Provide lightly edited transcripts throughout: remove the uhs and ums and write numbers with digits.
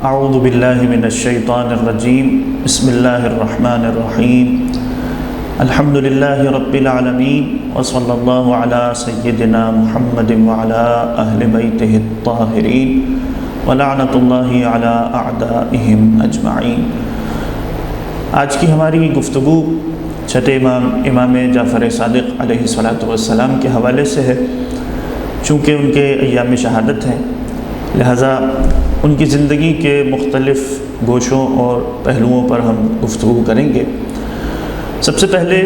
اعوذ باللہ من الشیطان الرجیم بسم اللہ الرحمن الرحیم الحمد للہ رب العالمین وصلی اللہ علی سیدنا محمد وعلی اہل بیتہ الطاہرین ولعنۃ اللہ علی اعدائہم اجمعین۔ آج کی ہماری گفتگو چھٹے امام جعفر صادق علیہ الصلاۃ والسلام کے حوالے سے ہے۔ چونکہ ان کے ایام شہادت ہیں، لہٰذا ان کی زندگی کے مختلف گوشوں اور پہلوؤں پر ہم گفتگو کریں گے۔ سب سے پہلے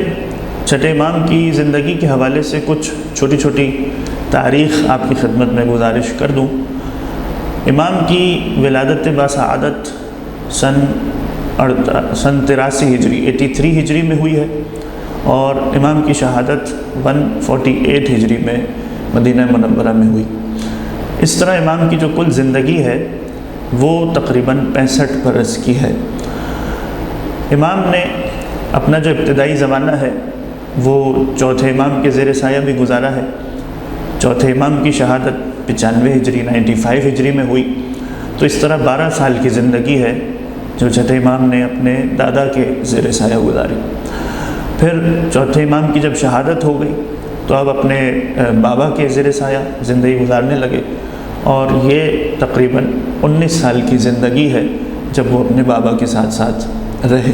چھٹے امام کی زندگی کے حوالے سے کچھ چھوٹی چھوٹی تاریخ آپ کی خدمت میں گزارش کر دوں۔ امام کی ولادت باسعادت سن 83 ہجری 83 ہجری میں ہوئی ہے، اور امام کی شہادت 148 ہجری میں مدینہ منورہ میں ہوئی۔ اس طرح امام کی جو کل زندگی ہے وہ تقریباً 65 برس کی ہے۔ امام نے اپنا جو ابتدائی زمانہ ہے وہ چوتھے امام کے زیر سایہ بھی گزارا ہے۔ چوتھے امام کی شہادت 95 ہجری 95 ہجری میں ہوئی، تو اس طرح 12 سال کی زندگی ہے جو چھٹے امام نے اپنے دادا کے زیر سایہ گزاری۔ پھر چوتھے امام کی جب شہادت ہو گئی تو اب اپنے بابا کے زیر سایہ زندگی گزارنے لگے، اور یہ تقریباً 19 سال کی زندگی ہے جب وہ اپنے بابا کے ساتھ ساتھ رہے۔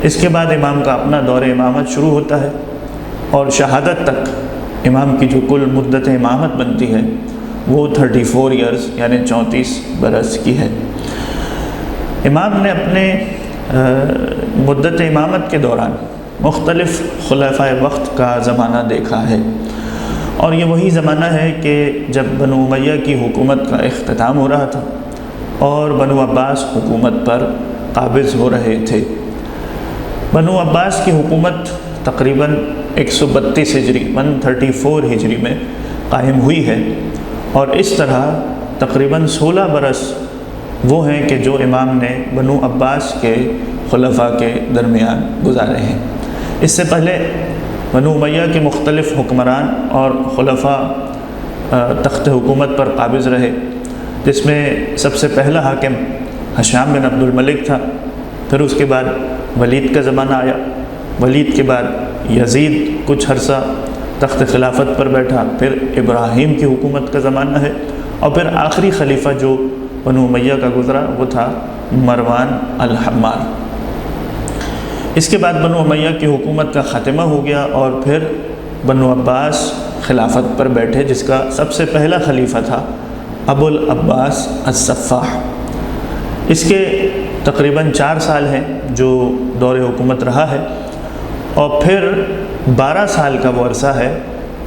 اس کے بعد امام کا اپنا دور امامت شروع ہوتا ہے، اور شہادت تک امام کی جو کل مدت امامت بنتی ہے وہ 34 ایئرز یعنی 34 برس کی ہے۔ امام نے اپنے مدت امامت کے دوران مختلف خلفائے وقت کا زمانہ دیکھا ہے، اور یہ وہی زمانہ ہے کہ جب بنو امیہ کی حکومت کا اختتام ہو رہا تھا اور بنو عباس حکومت پر قابض ہو رہے تھے۔ بنو عباس کی حکومت تقریباً 132 ہجری 134 ہجری میں قائم ہوئی ہے، اور اس طرح تقریباً 16 برس وہ ہیں کہ جو امام نے بنو عباس کے خلفاء کے درمیان گزارے ہیں۔ اس سے پہلے بنو امیہ کے مختلف حکمران اور خلفاء تخت حکومت پر قابض رہے، جس میں سب سے پہلا حاکم ہشام بن عبد الملک تھا۔ پھر اس کے بعد ولید کا زمانہ آیا، ولید کے بعد یزید کچھ عرصہ تخت خلافت پر بیٹھا، پھر ابراہیم کی حکومت کا زمانہ ہے، اور پھر آخری خلیفہ جو بنو امیہ کا گزرا وہ تھا مروان الحمار۔ اس کے بعد بنو امیہ کی حکومت کا خاتمہ ہو گیا، اور پھر بنو عباس خلافت پر بیٹھے، جس کا سب سے پہلا خلیفہ تھا ابو العباس الصفاح۔ اس کے تقریباً 4 سال ہیں جو دور حکومت رہا ہے، اور پھر 12 سال کا وہ عرصہ ہے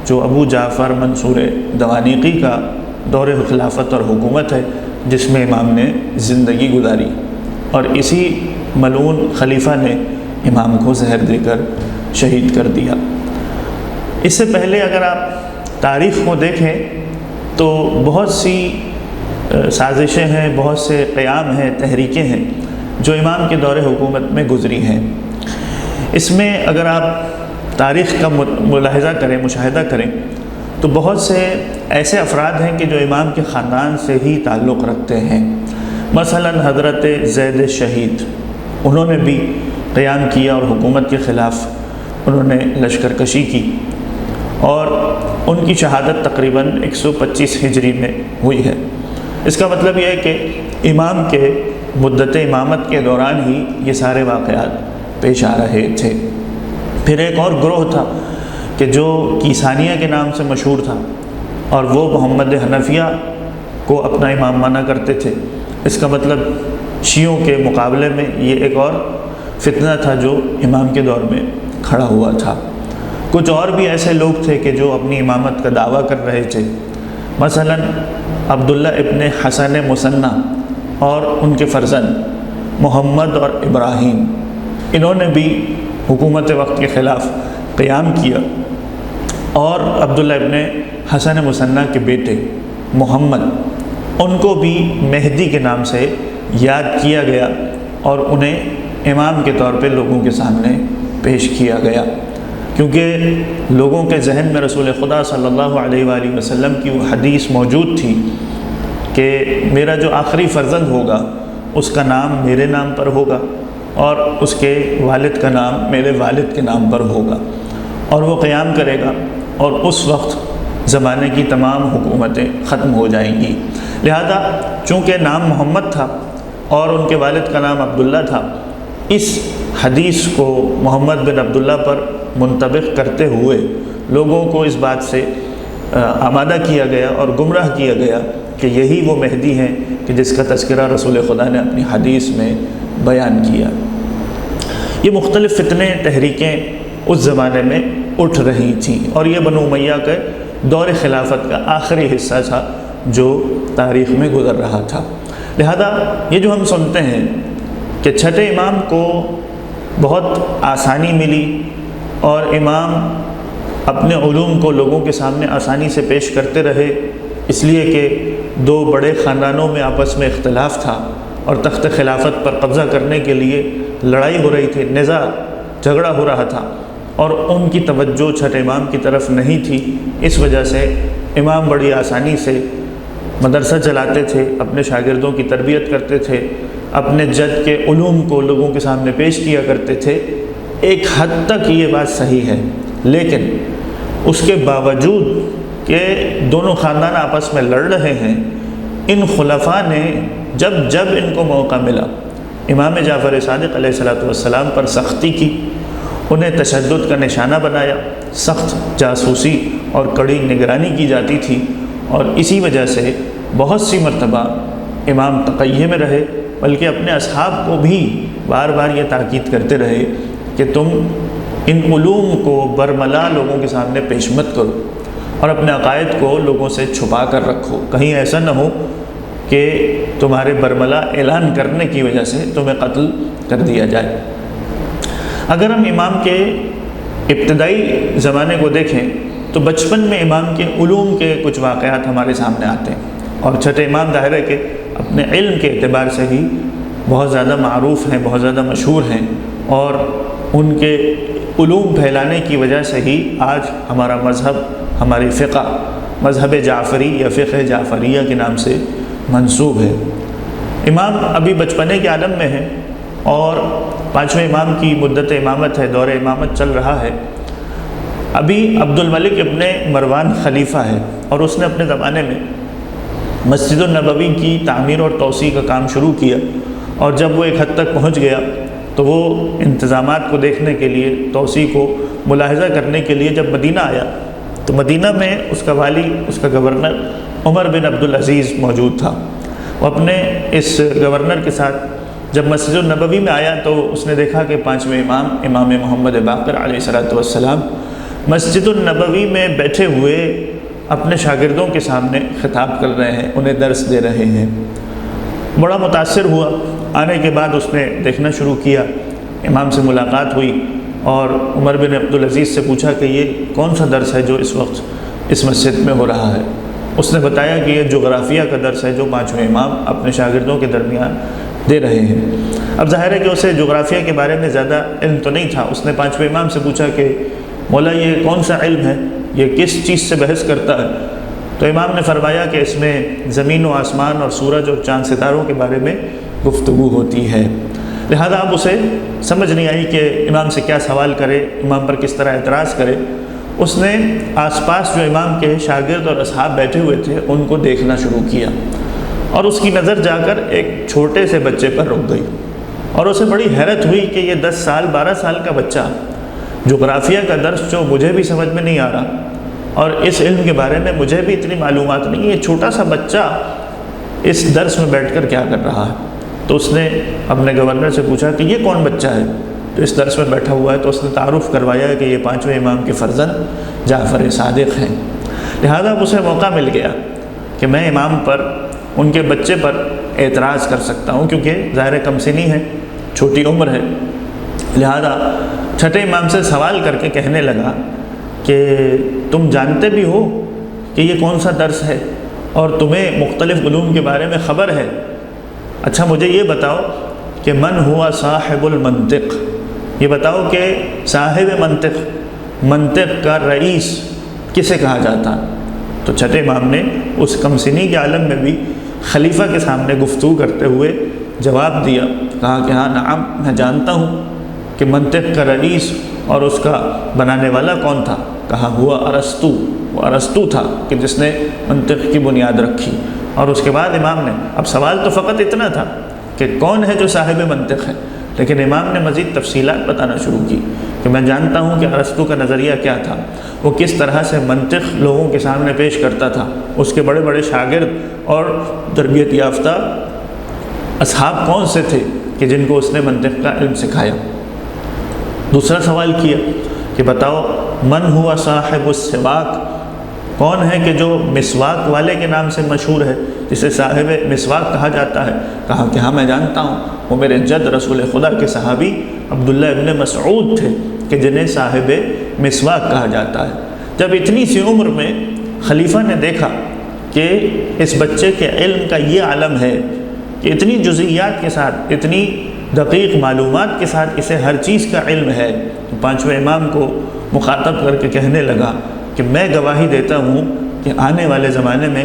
جو ابو جعفر منصور دوانیقی کا دور خلافت اور حکومت ہے، جس میں امام نے زندگی گزاری، اور اسی ملعون خلیفہ نے امام کو زہر دے کر شہید کر دیا۔ اس سے پہلے اگر آپ تاریخ کو دیکھیں تو بہت سی سازشیں ہیں، بہت سے قیام ہیں، تحریکیں ہیں جو امام کے دور حکومت میں گزری ہیں۔ اس میں اگر آپ تاریخ کا ملاحظہ کریں، مشاہدہ کریں، تو بہت سے ایسے افراد ہیں کہ جو امام کے خاندان سے ہی تعلق رکھتے ہیں۔ مثلا حضرت زید شہید، انہوں نے بھی قیام کیا اور حکومت کے خلاف انہوں نے لشکر کشی کی، اور ان کی شہادت تقریباً 125 ہجری میں ہوئی ہے۔ اس کا مطلب یہ ہے کہ امام کے مدت امامت کے دوران ہی یہ سارے واقعات پیش آ رہے تھے۔ پھر ایک اور گروہ تھا کہ جو کیسانیہ کے نام سے مشہور تھا، اور وہ محمد حنفیہ کو اپنا امام مانا کرتے تھے۔ اس کا مطلب شیعوں کے مقابلے میں یہ ایک اور فتنہ تھا جو امام کے دور میں کھڑا ہوا تھا۔ کچھ اور بھی ایسے لوگ تھے کہ جو اپنی امامت کا دعویٰ کر رہے تھے، مثلا عبداللہ ابن حسن مصنع اور ان کے فرزند محمد اور ابراہیم، انہوں نے بھی حکومت وقت کے خلاف قیام کیا، اور عبداللہ ابن حسن مصنع کے بیٹے محمد، ان کو بھی مہدی کے نام سے یاد کیا گیا، اور انہیں امام کے طور پہ لوگوں کے سامنے پیش کیا گیا، کیونکہ لوگوں کے ذہن میں رسول خدا صلی اللہ علیہ وآلہ وسلم کی وہ حدیث موجود تھی کہ میرا جو آخری فرزند ہوگا اس کا نام میرے نام پر ہوگا اور اس کے والد کا نام میرے والد کے نام پر ہوگا، اور وہ قیام کرے گا، اور اس وقت زمانے کی تمام حکومتیں ختم ہو جائیں گی۔ لہذا چونکہ نام محمد تھا اور ان کے والد کا نام عبداللہ تھا، اس حدیث کو محمد بن عبداللہ پر منطبق کرتے ہوئے لوگوں کو اس بات سے آمادہ کیا گیا اور گمراہ کیا گیا کہ یہی وہ مہدی ہیں کہ جس کا تذکرہ رسول خدا نے اپنی حدیث میں بیان کیا۔ یہ مختلف فتنے تحریکیں اس زمانے میں اٹھ رہی تھیں، اور یہ بنو امیہ کے دور خلافت کا آخری حصہ تھا جو تاریخ میں گزر رہا تھا۔ لہذا یہ جو ہم سنتے ہیں کہ چھٹے امام کو بہت آسانی ملی اور امام اپنے علوم کو لوگوں کے سامنے آسانی سے پیش کرتے رہے، اس لیے کہ دو بڑے خاندانوں میں آپس میں اختلاف تھا اور تخت خلافت پر قبضہ کرنے کے لیے لڑائی ہو رہی تھی، نزاع جھگڑا ہو رہا تھا، اور ان کی توجہ چھٹے امام کی طرف نہیں تھی۔ اس وجہ سے امام بڑی آسانی سے مدرسہ چلاتے تھے، اپنے شاگردوں کی تربیت کرتے تھے، اپنے جد کے علوم کو لوگوں کے سامنے پیش کیا کرتے تھے۔ ایک حد تک یہ بات صحیح ہے، لیکن اس کے باوجود کہ دونوں خاندان آپس میں لڑ رہے ہیں، ان خلفاء نے جب ان کو موقع ملا امام جعفر صادق علیہ السلام پر سختی کی، انہیں تشدد کا نشانہ بنایا، سخت جاسوسی اور کڑی نگرانی کی جاتی تھی، اور اسی وجہ سے بہت سی مرتبہ امام تقیہ میں رہے، بلکہ اپنے اصحاب کو بھی بار بار یہ تاکید کرتے رہے کہ تم ان علوم کو برملا لوگوں کے سامنے پیش مت کرو اور اپنے عقائد کو لوگوں سے چھپا کر رکھو، کہیں ایسا نہ ہو کہ تمہارے برملا اعلان کرنے کی وجہ سے تمہیں قتل کر دیا جائے۔ اگر ہم امام کے ابتدائی زمانے کو دیکھیں تو بچپن میں امام کے علوم کے کچھ واقعات ہمارے سامنے آتے ہیں، اور چھٹے امام ظاہر ہے کہ اپنے علم کے اعتبار سے ہی بہت زیادہ معروف ہیں، بہت زیادہ مشہور ہیں، اور ان کے علوم پھیلانے کی وجہ سے ہی آج ہمارا مذہب، ہماری فقہ مذہب جعفری یا فقہ جعفریہ کے نام سے منسوب ہے۔ امام ابھی بچپنے کے عالم میں ہیں، اور پانچویں امام کی مدت امامت ہے، دور امامت چل رہا ہے۔ ابھی عبد الملک ابن مروان خلیفہ ہے، اور اس نے اپنے زمانے میں مسجد النبوی کی تعمیر اور توسیع کا کام شروع کیا، اور جب وہ ایک حد تک پہنچ گیا تو وہ انتظامات کو دیکھنے کے لیے، توسیع کو ملاحظہ کرنے کے لیے جب مدینہ آیا تو مدینہ میں اس کا والی، اس کا گورنر عمر بن عبدالعزیز موجود تھا۔ وہ اپنے اس گورنر کے ساتھ جب مسجد النبوی میں آیا تو اس نے دیکھا کہ پانچویں امام محمد باقر علیہ السلام مسجد النبوی میں بیٹھے ہوئے اپنے شاگردوں کے سامنے خطاب کر رہے ہیں، انہیں درس دے رہے ہیں۔ بڑا متاثر ہوا، آنے کے بعد اس نے دیکھنا شروع کیا، امام سے ملاقات ہوئی اور عمر بن عبدالعزیز سے پوچھا کہ یہ کون سا درس ہے جو اس وقت اس مسجد میں ہو رہا ہے؟ اس نے بتایا کہ یہ جغرافیہ کا درس ہے جو پانچویں امام اپنے شاگردوں کے درمیان دے رہے ہیں۔ اب ظاہر ہے کہ اسے جغرافیہ کے بارے میں زیادہ علم تو نہیں تھا، اس نے پانچویں امام سے پوچھا کہ مولا یہ کون سا علم ہے، یہ کس چیز سے بحث کرتا ہے؟ تو امام نے فرمایا کہ اس میں زمین و آسمان اور سورج اور چاند ستاروں کے بارے میں گفتگو ہوتی ہے۔ لہذا اب اسے سمجھ نہیں آئی کہ امام سے کیا سوال کرے، امام پر کس طرح اعتراض کرے۔ اس نے آس پاس جو امام کے شاگرد اور اصحاب بیٹھے ہوئے تھے ان کو دیکھنا شروع کیا، اور اس کی نظر جا کر ایک چھوٹے سے بچے پر رک گئی، اور اسے بڑی حیرت ہوئی کہ یہ 10 سال 12 سال کا بچہ، جغرافیہ کا درس جو مجھے بھی سمجھ میں نہیں آ رہا اور اس علم کے بارے میں مجھے بھی اتنی معلومات نہیں، یہ چھوٹا سا بچہ اس درس میں بیٹھ کر کیا کر رہا ہے؟ تو اس نے اپنے گورنر سے پوچھا کہ یہ کون بچہ ہے جو اس درس میں بیٹھا ہوا ہے؟ تو اس نے تعارف کروایا کہ یہ پانچویں امام کے فرزند جعفر صادق ہیں۔ لہذا اب اسے موقع مل گیا کہ میں امام پر، ان کے بچے پر اعتراض کر سکتا ہوں، کیونکہ ظاہر کم سنی ہے، چھوٹی عمر ہے۔ لہذا چھٹے امام سے سوال کر کے کہنے لگا کہ تم جانتے بھی ہو کہ یہ کون سا درس ہے اور تمہیں مختلف علوم کے بارے میں خبر ہے؟ اچھا مجھے یہ بتاؤ کہ من ہوا صاحب المنطق، یہ بتاؤ کہ صاحب منطق کا رئیس کسے کہا جاتا؟ تو چھٹے امام نے اس کم سنی کے عالم میں بھی خلیفہ کے سامنے گفتگو کرتے ہوئے جواب دیا، کہا کہ ہاں نعم میں جانتا ہوں کہ منطق کا رئیس اور اس کا بنانے والا کون تھا؟ کہا ہوا ارسطو، وہ ارسطو تھا کہ جس نے منطق کی بنیاد رکھی۔ اور اس کے بعد امام نے، اب سوال تو فقط اتنا تھا کہ کون ہے جو صاحب منطق ہے، لیکن امام نے مزید تفصیلات بتانا شروع کی کہ میں جانتا ہوں کہ ارسطو کا نظریہ کیا تھا، وہ کس طرح سے منطق لوگوں کے سامنے پیش کرتا تھا، اس کے بڑے بڑے شاگرد اور تربیت یافتہ اصحاب کون سے تھے کہ جن کو اس نے منطق کا علم سکھایا۔ دوسرا سوال کیا کہ بتاؤ من ہوا صاحب السواک، کون ہے کہ جو مسواک والے کے نام سے مشہور ہے، جسے صاحب مسواک کہا جاتا ہے؟ کہا کہ ہاں میں جانتا ہوں، وہ میرے جد رسول خدا کے صحابی عبداللہ ابن مسعود تھے کہ جنہیں صاحب مسواک کہا جاتا ہے۔ جب اتنی سی عمر میں خلیفہ نے دیکھا کہ اس بچے کے علم کا یہ عالم ہے کہ اتنی جزئیات کے ساتھ، اتنی دقیق معلومات کے ساتھ اسے ہر چیز کا علم ہے، تو پانچویں امام کو مخاطب کر کے کہنے لگا کہ میں گواہی دیتا ہوں کہ آنے والے زمانے میں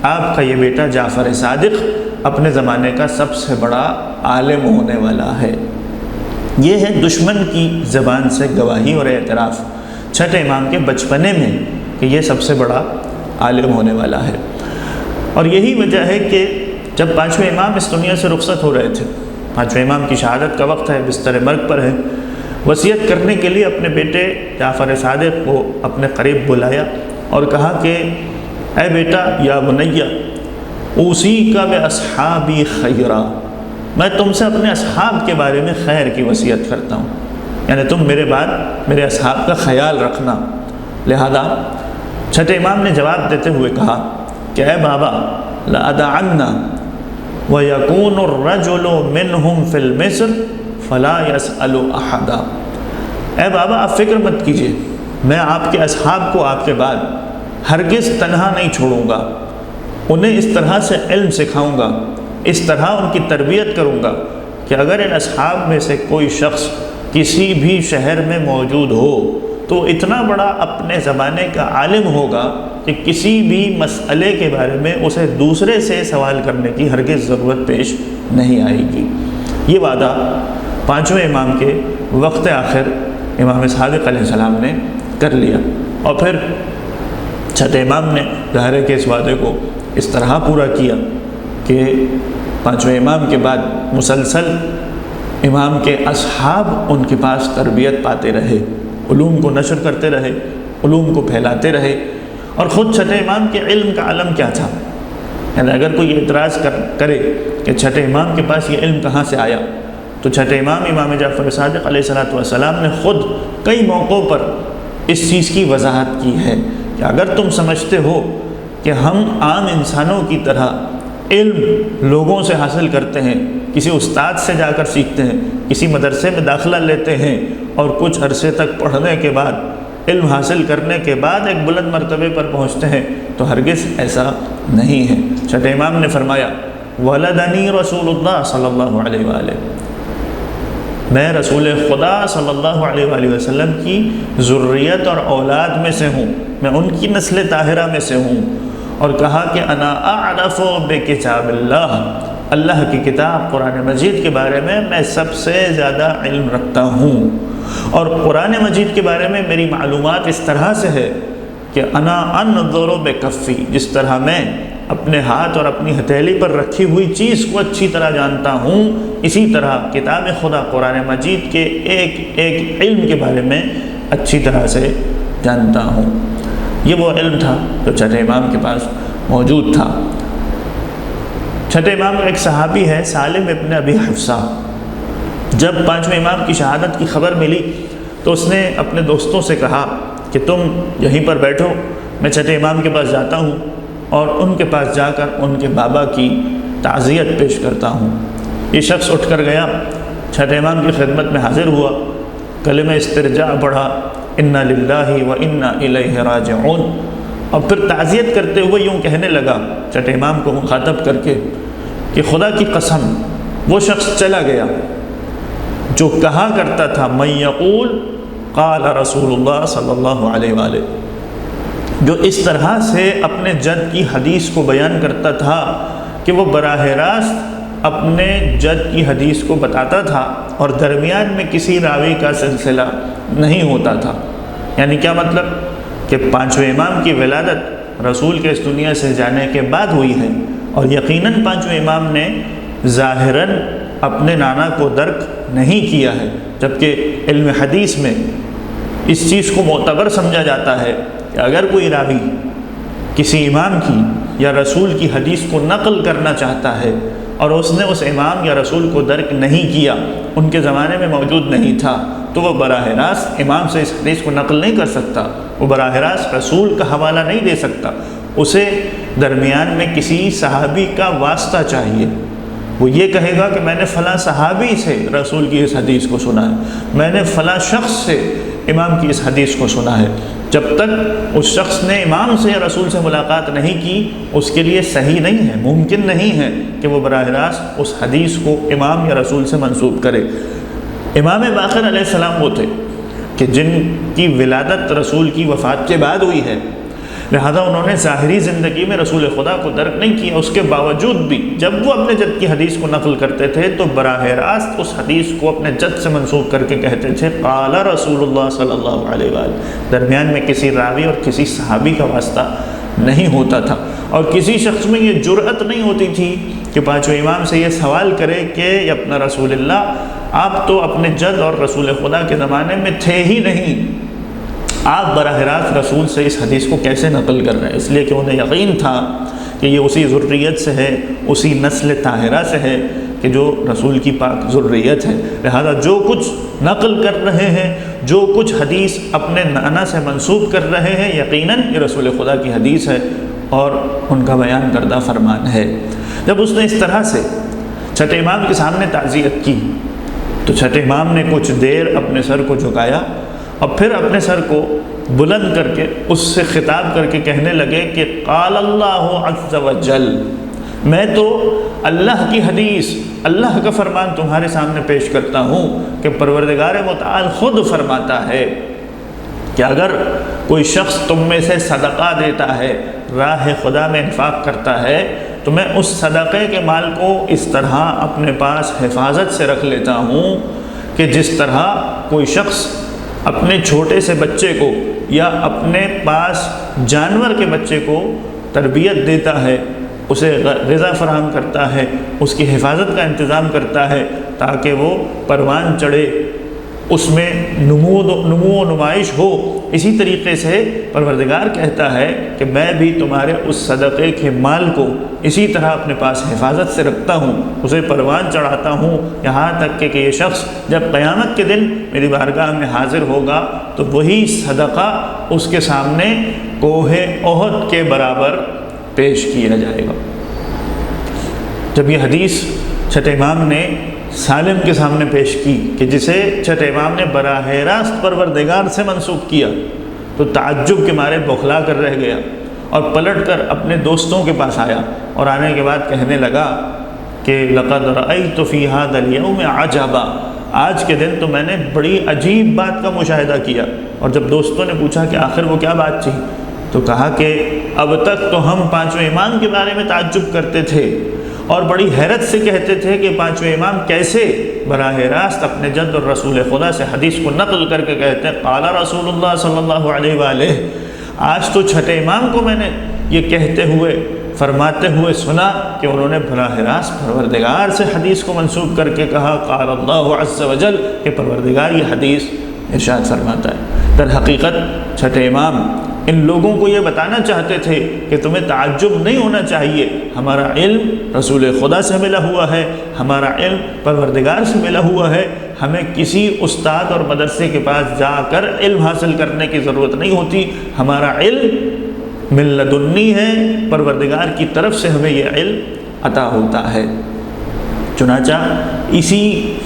آپ کا یہ بیٹا جعفر صادق اپنے زمانے کا سب سے بڑا عالم ہونے والا ہے۔ یہ ہے دشمن کی زبان سے گواہی اور اعتراف چھٹے امام کے بچپنے میں کہ یہ سب سے بڑا عالم ہونے والا ہے۔ اور یہی وجہ ہے کہ جب پانچویں امام اس دنیا سے رخصت ہو رہے تھے، پانچویں امام کی شہادت کا وقت ہے، بستر مرگ پر ہے، وصیت کرنے کے لیے اپنے بیٹے جعفر صادق کو اپنے قریب بلایا اور کہا کہ اے بیٹا یا بنیہ اوصیک باصحابی خیرا، میں تم سے اپنے اصحاب کے بارے میں خیر کی وصیت کرتا ہوں، یعنی تم میرے بعد میرے اصحاب کا خیال رکھنا۔ لہذا چھٹے امام نے جواب دیتے ہوئے کہا کہ اے بابا لأدعن وَيَكُونُ الرَّجُلُ مِنْهُمْ فِي الْمِصْرِ فَلَا يَسْأَلُ أَحَدًا، اے بابا آپ فکر مت کیجئے، میں آپ کے اصحاب کو آپ کے بعد ہرگز تنہا نہیں چھوڑوں گا، انہیں اس طرح سے علم سکھاؤں گا، اس طرح ان کی تربیت کروں گا کہ اگر ان اصحاب میں سے کوئی شخص کسی بھی شہر میں موجود ہو تو اتنا بڑا اپنے زمانے کا عالم ہوگا کہ کسی بھی مسئلے کے بارے میں اسے دوسرے سے سوال کرنے کی ہرگز ضرورت پیش نہیں آئے گی۔ یہ وعدہ پانچویں امام کے وقت آخر امام صادق علیہ السلام نے کر لیا، اور پھر چھٹے امام نے ظاہر ہے کہ اس وعدے کو اس طرح پورا کیا کہ پانچویں امام کے بعد مسلسل امام کے اصحاب ان کے پاس تربیت پاتے رہے، علوم کو نشر کرتے رہے، علوم کو پھیلاتے رہے۔ اور خود چھٹے امام کے علم کا علم کیا تھا؟ یعنی اگر کوئی اعتراض کرے کہ چھٹے امام کے پاس یہ علم کہاں سے آیا، تو چھٹے امام جعفر صادق علیہ السلام نے خود کئی موقعوں پر اس چیز کی وضاحت کی ہے کہ اگر تم سمجھتے ہو کہ ہم عام انسانوں کی طرح علم لوگوں سے حاصل کرتے ہیں، کسی استاد سے جا کر سیکھتے ہیں، کسی مدرسے میں داخلہ لیتے ہیں اور کچھ عرصے تک پڑھنے کے بعد، علم حاصل کرنے کے بعد ایک بلند مرتبے پر پہنچتے ہیں، تو ہرگز ایسا نہیں ہے۔ چھٹے امام نے فرمایا ولدنی رسول اللہ صلی اللہ علیہ وآلہ، میں رسول خدا صلی اللہ علیہ وآلہ وسلم کی ذریت اور اولاد میں سے ہوں، میں ان کی نسل طاہرہ میں سے ہوں۔ اور کہا کہ انا اعرف بکتاب اللہ، اللہ کی کتاب قرآن مجید کے بارے میں سب سے زیادہ علم رکھتا ہوں، اور قرآن مجید کے بارے میں میری معلومات اس طرح سے ہے کہ انا انظر بکفی، جس طرح میں اپنے ہاتھ اور اپنی ہتھیلی پر رکھی ہوئی چیز کو اچھی طرح جانتا ہوں، اسی طرح کتاب خدا قرآن مجید کے ایک ایک علم کے بارے میں اچھی طرح سے جانتا ہوں۔ یہ وہ علم تھا جو چھٹے امام کے پاس موجود تھا۔ چھٹے امام ایک صحابی ہے سالم ابن ابی حفصہ، جب پانچویں امام کی شہادت کی خبر ملی تو اس نے اپنے دوستوں سے کہا کہ تم یہیں پر بیٹھو، میں چھٹے امام کے پاس جاتا ہوں اور ان کے پاس جا کر ان کے بابا کی تعزیت پیش کرتا ہوں۔ یہ شخص اٹھ کر گیا، چھٹے امام کی خدمت میں حاضر ہوا، کلمہ استرجاع پڑھا، انا للہ و انا الیہ راجعون، اور پھر تعزیت کرتے ہوئے یوں کہنے لگا چھٹے امام کو مخاطب کر کے کہ خدا کی قسم وہ شخص چلا گیا جو کہا کرتا تھا من یقول قال رسول اللہ صلی اللہ علیہ وآلہ، جو اس طرح سے اپنے جد کی حدیث کو بیان کرتا تھا کہ وہ براہ راست اپنے جد کی حدیث کو بتاتا تھا اور درمیان میں کسی راوی کا سلسلہ نہیں ہوتا تھا۔ یعنی کیا مطلب کہ پانچویں امام کی ولادت رسول کے اس دنیا سے جانے کے بعد ہوئی ہے، اور یقیناً پانچویں امام نے ظاہراً اپنے نانا کو درک نہیں کیا ہے، جبکہ علم حدیث میں اس چیز کو معتبر سمجھا جاتا ہے کہ اگر کوئی راوی کسی امام کی یا رسول کی حدیث کو نقل کرنا چاہتا ہے اور اس نے اس امام یا رسول کو درک نہیں کیا، ان کے زمانے میں موجود نہیں تھا، تو وہ براہ راست امام سے اس حدیث کو نقل نہیں کر سکتا، وہ براہ راست رسول کا حوالہ نہیں دے سکتا، اسے درمیان میں کسی صحابی کا واسطہ چاہیے۔ وہ یہ کہے گا کہ میں نے فلاں صحابی سے رسول کی اس حدیث کو سنا ہے، میں نے فلاں شخص سے امام کی اس حدیث کو سنا ہے۔ جب تک اس شخص نے امام سے یا رسول سے ملاقات نہیں کی، اس کے لیے صحیح نہیں ہے، ممکن نہیں ہے کہ وہ براہ راست اس حدیث کو امام یا رسول سے منسوب کرے۔ امام باقر علیہ السلام وہ تھے کہ جن کی ولادت رسول کی وفات کے بعد ہوئی ہے، لہذا انہوں نے ظاہری زندگی میں رسول خدا کو درک نہیں کیا۔ اس کے باوجود بھی جب وہ اپنے جد کی حدیث کو نقل کرتے تھے تو براہ راست اس حدیث کو اپنے جد سے منسوب کر کے کہتے تھے قال رسول اللہ صلی اللہ علیہ وآلہ، درمیان میں کسی راوی اور کسی صحابی کا واسطہ نہیں ہوتا تھا، اور کسی شخص میں یہ جرأت نہیں ہوتی تھی کہ پانچویں امام سے یہ سوال کرے کہ یا اپنا رسول اللہ، آپ تو اپنے جد اور رسول خدا کے زمانے میں تھے ہی نہیں، آپ براہ راست رسول سے اس حدیث کو کیسے نقل کر رہے ہیں؟ اس لیے کہ انہیں یقین تھا کہ یہ اسی ذریت سے ہے، اسی نسل طاہرہ سے ہے کہ جو رسول کی پاک ذریت ہے، لہذا جو کچھ نقل کر رہے ہیں، جو کچھ حدیث اپنے نانا سے منسوب کر رہے ہیں، یقیناً یہ رسول خدا کی حدیث ہے اور ان کا بیان کردہ فرمان ہے۔ جب اس نے اس طرح سے چھٹے امام کے سامنے تعزیت کی تو چھٹے امام نے کچھ دیر اپنے سر کو جھکایا اور پھر اپنے سر کو بلند کر کے اس سے خطاب کر کے کہنے لگے کہ قال اللہ عز وجل، میں تو اللہ کی حدیث، اللہ کا فرمان تمہارے سامنے پیش کرتا ہوں کہ پروردگار متعال خود فرماتا ہے کہ اگر کوئی شخص تم میں سے صدقہ دیتا ہے، راہ خدا میں انفاق کرتا ہے، تو میں اس صدقے کے مال کو اس طرح اپنے پاس حفاظت سے رکھ لیتا ہوں کہ جس طرح کوئی شخص اپنے چھوٹے سے بچے کو یا اپنے پاس جانور کے بچے کو تربیت دیتا ہے، اسے غذا فراہم کرتا ہے، اس کی حفاظت کا انتظام کرتا ہے تاکہ وہ پروان چڑھے، اس میں نمو و نمائش ہو، اسی طریقے سے پروردگار کہتا ہے کہ میں بھی تمہارے اس صدقے کے مال کو اسی طرح اپنے پاس حفاظت سے رکھتا ہوں، اسے پروان چڑھاتا ہوں، یہاں تک کہ یہ شخص جب قیامت کے دن میری بارگاہ میں حاضر ہوگا تو وہی صدقہ اس کے سامنے کوہ احد کے برابر پیش کیا جائے گا۔ جب یہ حدیث چھٹے امام نے سالم کے سامنے پیش کی کہ جسے چھٹے امام نے براہ راست پروردگار سے منسوب کیا، تو تعجب کے مارے بوکھلا کر رہ گیا اور پلٹ کر اپنے دوستوں کے پاس آیا اور آنے کے بعد کہنے لگا کہ لقد رأیت فی ھذا اليوم عجبا، آج کے دن تو میں نے بڑی عجیب بات کا مشاہدہ کیا۔ اور جب دوستوں نے پوچھا کہ آخر وہ کیا بات تھی، تو کہا کہ اب تک تو ہم پانچویں امام کے بارے میں تعجب کرتے تھے اور بڑی حیرت سے کہتے تھے کہ پانچویں امام کیسے براہ راست اپنے جد اور رسول خدا سے حدیث کو نقل کر کے کہتے ہیں قال رسول اللہ صلی اللہ علیہ وآلہ، آج تو چھٹے امام کو میں نے یہ کہتے ہوئے فرماتے ہوئے سنا کہ انہوں نے براہ راست پروردگار سے حدیث کو منسوب کر کے کہا قال اللہ عز وجل، کہ پروردگار یہ حدیث ارشاد فرماتا ہے۔ در حقیقت چھٹے امام ان لوگوں کو یہ بتانا چاہتے تھے کہ تمہیں تعجب نہیں ہونا چاہیے، ہمارا علم رسول خدا سے ملا ہوا ہے، ہمارا علم پروردگار سے ملا ہوا ہے، ہمیں کسی استاد اور مدرسے کے پاس جا کر علم حاصل کرنے کی ضرورت نہیں ہوتی، ہمارا علم من لدنی ہے، پروردگار کی طرف سے ہمیں یہ علم عطا ہوتا ہے۔ چنانچہ اسی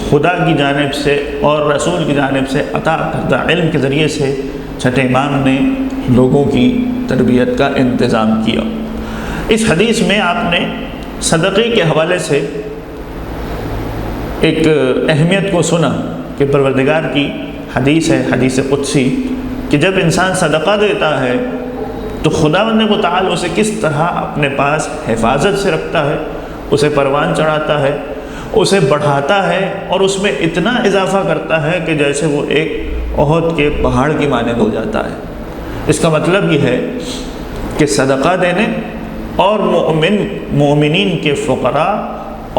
خدا کی جانب سے اور رسول کی جانب سے عطا کردہ علم کے ذریعے سے چھٹے امام نے لوگوں کی تربیت کا انتظام کیا۔ اس حدیث میں آپ نے صدقے کے حوالے سے ایک اہمیت کو سنا کہ پروردگار کی حدیث ہے، حدیث قدسی، کہ جب انسان صدقہ دیتا ہے تو خداوند متعال اسے کس طرح اپنے پاس حفاظت سے رکھتا ہے، اسے پروان چڑھاتا ہے، اسے بڑھاتا ہے اور اس میں اتنا اضافہ کرتا ہے کہ جیسے وہ ایک احد کے پہاڑ کی مانند ہو جاتا ہے۔ اس کا مطلب یہ ہے کہ صدقہ دینے اور مومنین کے فقراء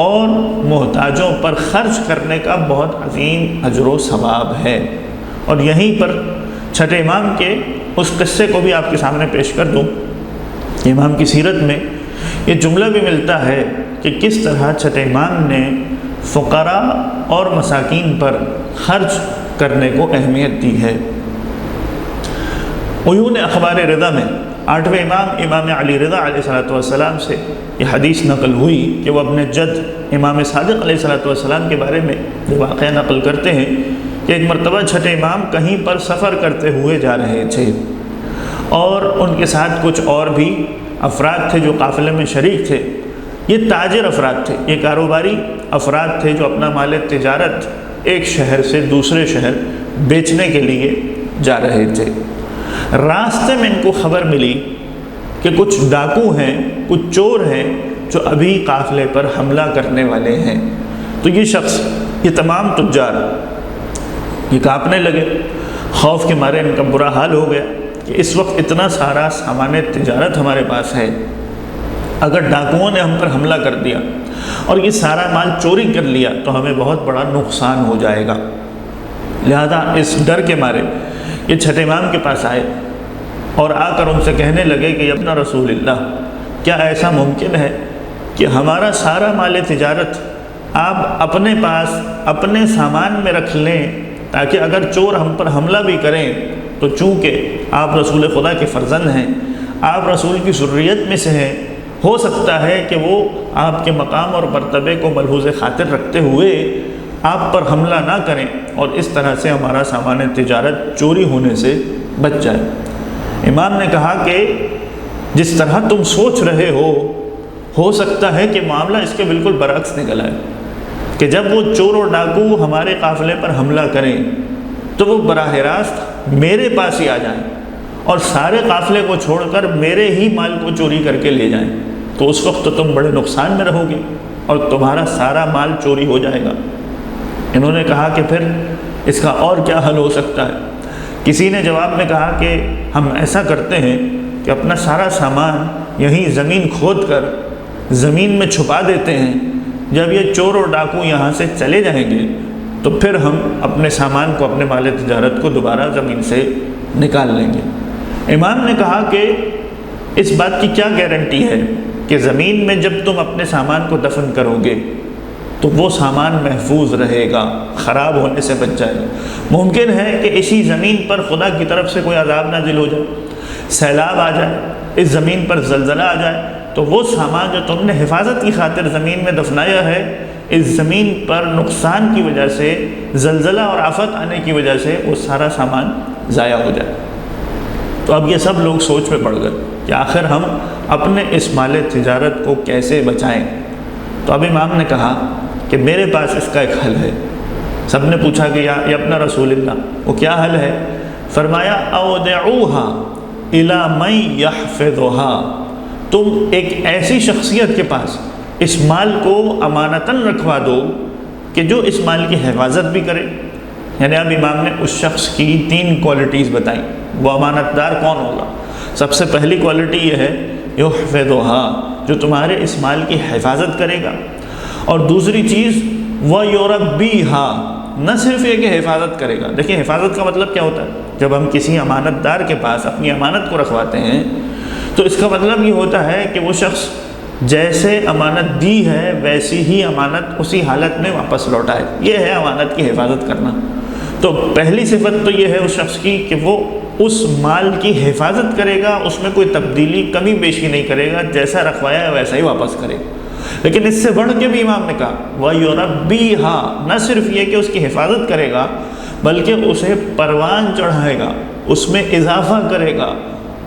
اور محتاجوں پر خرچ کرنے کا بہت عظیم اجر و ثواب ہے۔ اور یہیں پر چھٹے امام کے اس قصے کو بھی آپ کے سامنے پیش کر دوں۔ امام کی سیرت میں یہ جملہ بھی ملتا ہے کہ کس طرح چھٹے امام نے فقراء اور مساکین پر خرچ کرنے کو اہمیت دی ہے۔ عیون اخبار رضا میں 8ویں امام علی رضا علیہ السلام سے یہ حدیث نقل ہوئی کہ وہ اپنے جد امام صادق علیہ السلام کے بارے میں یہ واقعہ نقل کرتے ہیں کہ ایک مرتبہ چھٹے امام کہیں پر سفر کرتے ہوئے جا رہے تھے اور ان کے ساتھ کچھ اور بھی افراد تھے جو قافلے میں شریک تھے۔ یہ تاجر افراد تھے، یہ کاروباری افراد تھے جو اپنا مال تجارت ایک شہر سے دوسرے شہر بیچنے کے لیے جا رہے تھے۔ راستے میں ان کو خبر ملی کہ کچھ ڈاکو ہیں، کچھ چور ہیں جو ابھی قافلے پر حملہ کرنے والے ہیں۔ تو یہ شخص، یہ تمام تجار یہ کانپنے لگے، خوف کے مارے ان کا برا حال ہو گیا کہ اس وقت اتنا سارا سامان تجارت ہمارے پاس ہے، اگر ڈاکوؤں نے ہم پر حملہ کر دیا اور یہ سارا مال چوری کر لیا تو ہمیں بہت بڑا نقصان ہو جائے گا۔ لہذا اس ڈر کے مارے یہ چھٹے امام کے پاس آئے اور آ کر ان سے کہنے لگے کہ ابن رسول اللہ، کیا ایسا ممکن ہے کہ ہمارا سارا مال تجارت آپ اپنے پاس اپنے سامان میں رکھ لیں تاکہ اگر چور ہم پر حملہ بھی کریں تو چونکہ آپ رسول خدا کے فرزند ہیں، آپ رسول کی ذریت میں سے ہیں، ہو سکتا ہے کہ وہ آپ کے مقام اور مرتبے کو ملحوظ خاطر رکھتے ہوئے آپ پر حملہ نہ کریں اور اس طرح سے ہمارا سامان تجارت چوری ہونے سے بچ جائے۔ امام نے کہا کہ جس طرح تم سوچ رہے ہو سکتا ہے کہ معاملہ اس کے بالکل برعکس نکل آئے کہ جب وہ چور اور ڈاکو ہمارے قافلے پر حملہ کریں تو وہ براہ راست میرے پاس ہی آ جائیں اور سارے قافلے کو چھوڑ کر میرے ہی مال کو چوری کر کے لے جائیں، تو اس وقت تو تم بڑے نقصان میں رہو گے اور تمہارا سارا مال چوری ہو جائے گا۔ انہوں نے کہا کہ پھر اس کا اور کیا حل ہو سکتا ہے؟ کسی نے جواب میں کہا کہ ہم ایسا کرتے ہیں کہ اپنا سارا سامان یہیں زمین کھود کر زمین میں چھپا دیتے ہیں، جب یہ چور اور ڈاکو یہاں سے چلے جائیں گے تو پھر ہم اپنے سامان کو، اپنے مال تجارت کو دوبارہ زمین سے نکال لیں گے۔ امام نے کہا کہ اس بات کی کیا گارنٹی ہے کہ زمین میں جب تم اپنے سامان کو دفن کرو گے تو وہ سامان محفوظ رہے گا، خراب ہونے سے بچ جائے گا؟ ممکن ہے کہ اسی زمین پر خدا کی طرف سے کوئی عذاب نازل ہو جائے، سیلاب آ جائے، اس زمین پر زلزلہ آ جائے، تو وہ سامان جو تم نے حفاظت کی خاطر زمین میں دفنایا ہے، اس زمین پر نقصان کی وجہ سے، زلزلہ اور آفت آنے کی وجہ سے وہ سارا سامان ضائع ہو جائے۔ تو اب یہ سب لوگ سوچ میں پڑ گئے کہ آخر ہم اپنے اس مال تجارت کو کیسے بچائیں؟ تو اب امام نے کہا کہ میرے پاس اس کا ایک حل ہے۔ سب نے پوچھا کہ یا اپنا رسول اللہ وہ کیا حل ہے؟ فرمایا اودعوها الی من یحفظها، تم ایک ایسی شخصیت کے پاس اس مال کو امانتاً رکھوا دو کہ جو اس مال کی حفاظت بھی کرے۔ یعنی اب امام نے اس شخص کی 3 کوالٹیز بتائیں، وہ امانت دار کون ہوگا۔ سب سے پہلی کوالٹی یہ ہے یحفظها، جو تمہارے اس مال کی حفاظت کرے گا، اور دوسری چیز وَيُرَبِّيهَا، نہ صرف یہ کہ حفاظت کرے گا۔ دیکھیں حفاظت کا مطلب کیا ہوتا ہے؟ جب ہم کسی امانت دار کے پاس اپنی امانت کو رکھواتے ہیں تو اس کا مطلب یہ ہوتا ہے کہ وہ شخص جیسے امانت دی ہے ویسی ہی امانت اسی حالت میں واپس لوٹائے۔ یہ ہے امانت کی حفاظت کرنا۔ تو پہلی صفت تو یہ ہے اس شخص کی کہ وہ اس مال کی حفاظت کرے گا، اس میں کوئی تبدیلی کمی بیشی نہیں کرے گا، جیسا رکھوایا ہے ویسا ہی واپس کرے گا۔ لیکن اس سے بڑھ کے بھی امام نے کہا وَيُرَبِّيهَا، نہ صرف یہ کہ اس کی حفاظت کرے گا بلکہ اسے پروان چڑھائے گا، اس میں اضافہ کرے گا،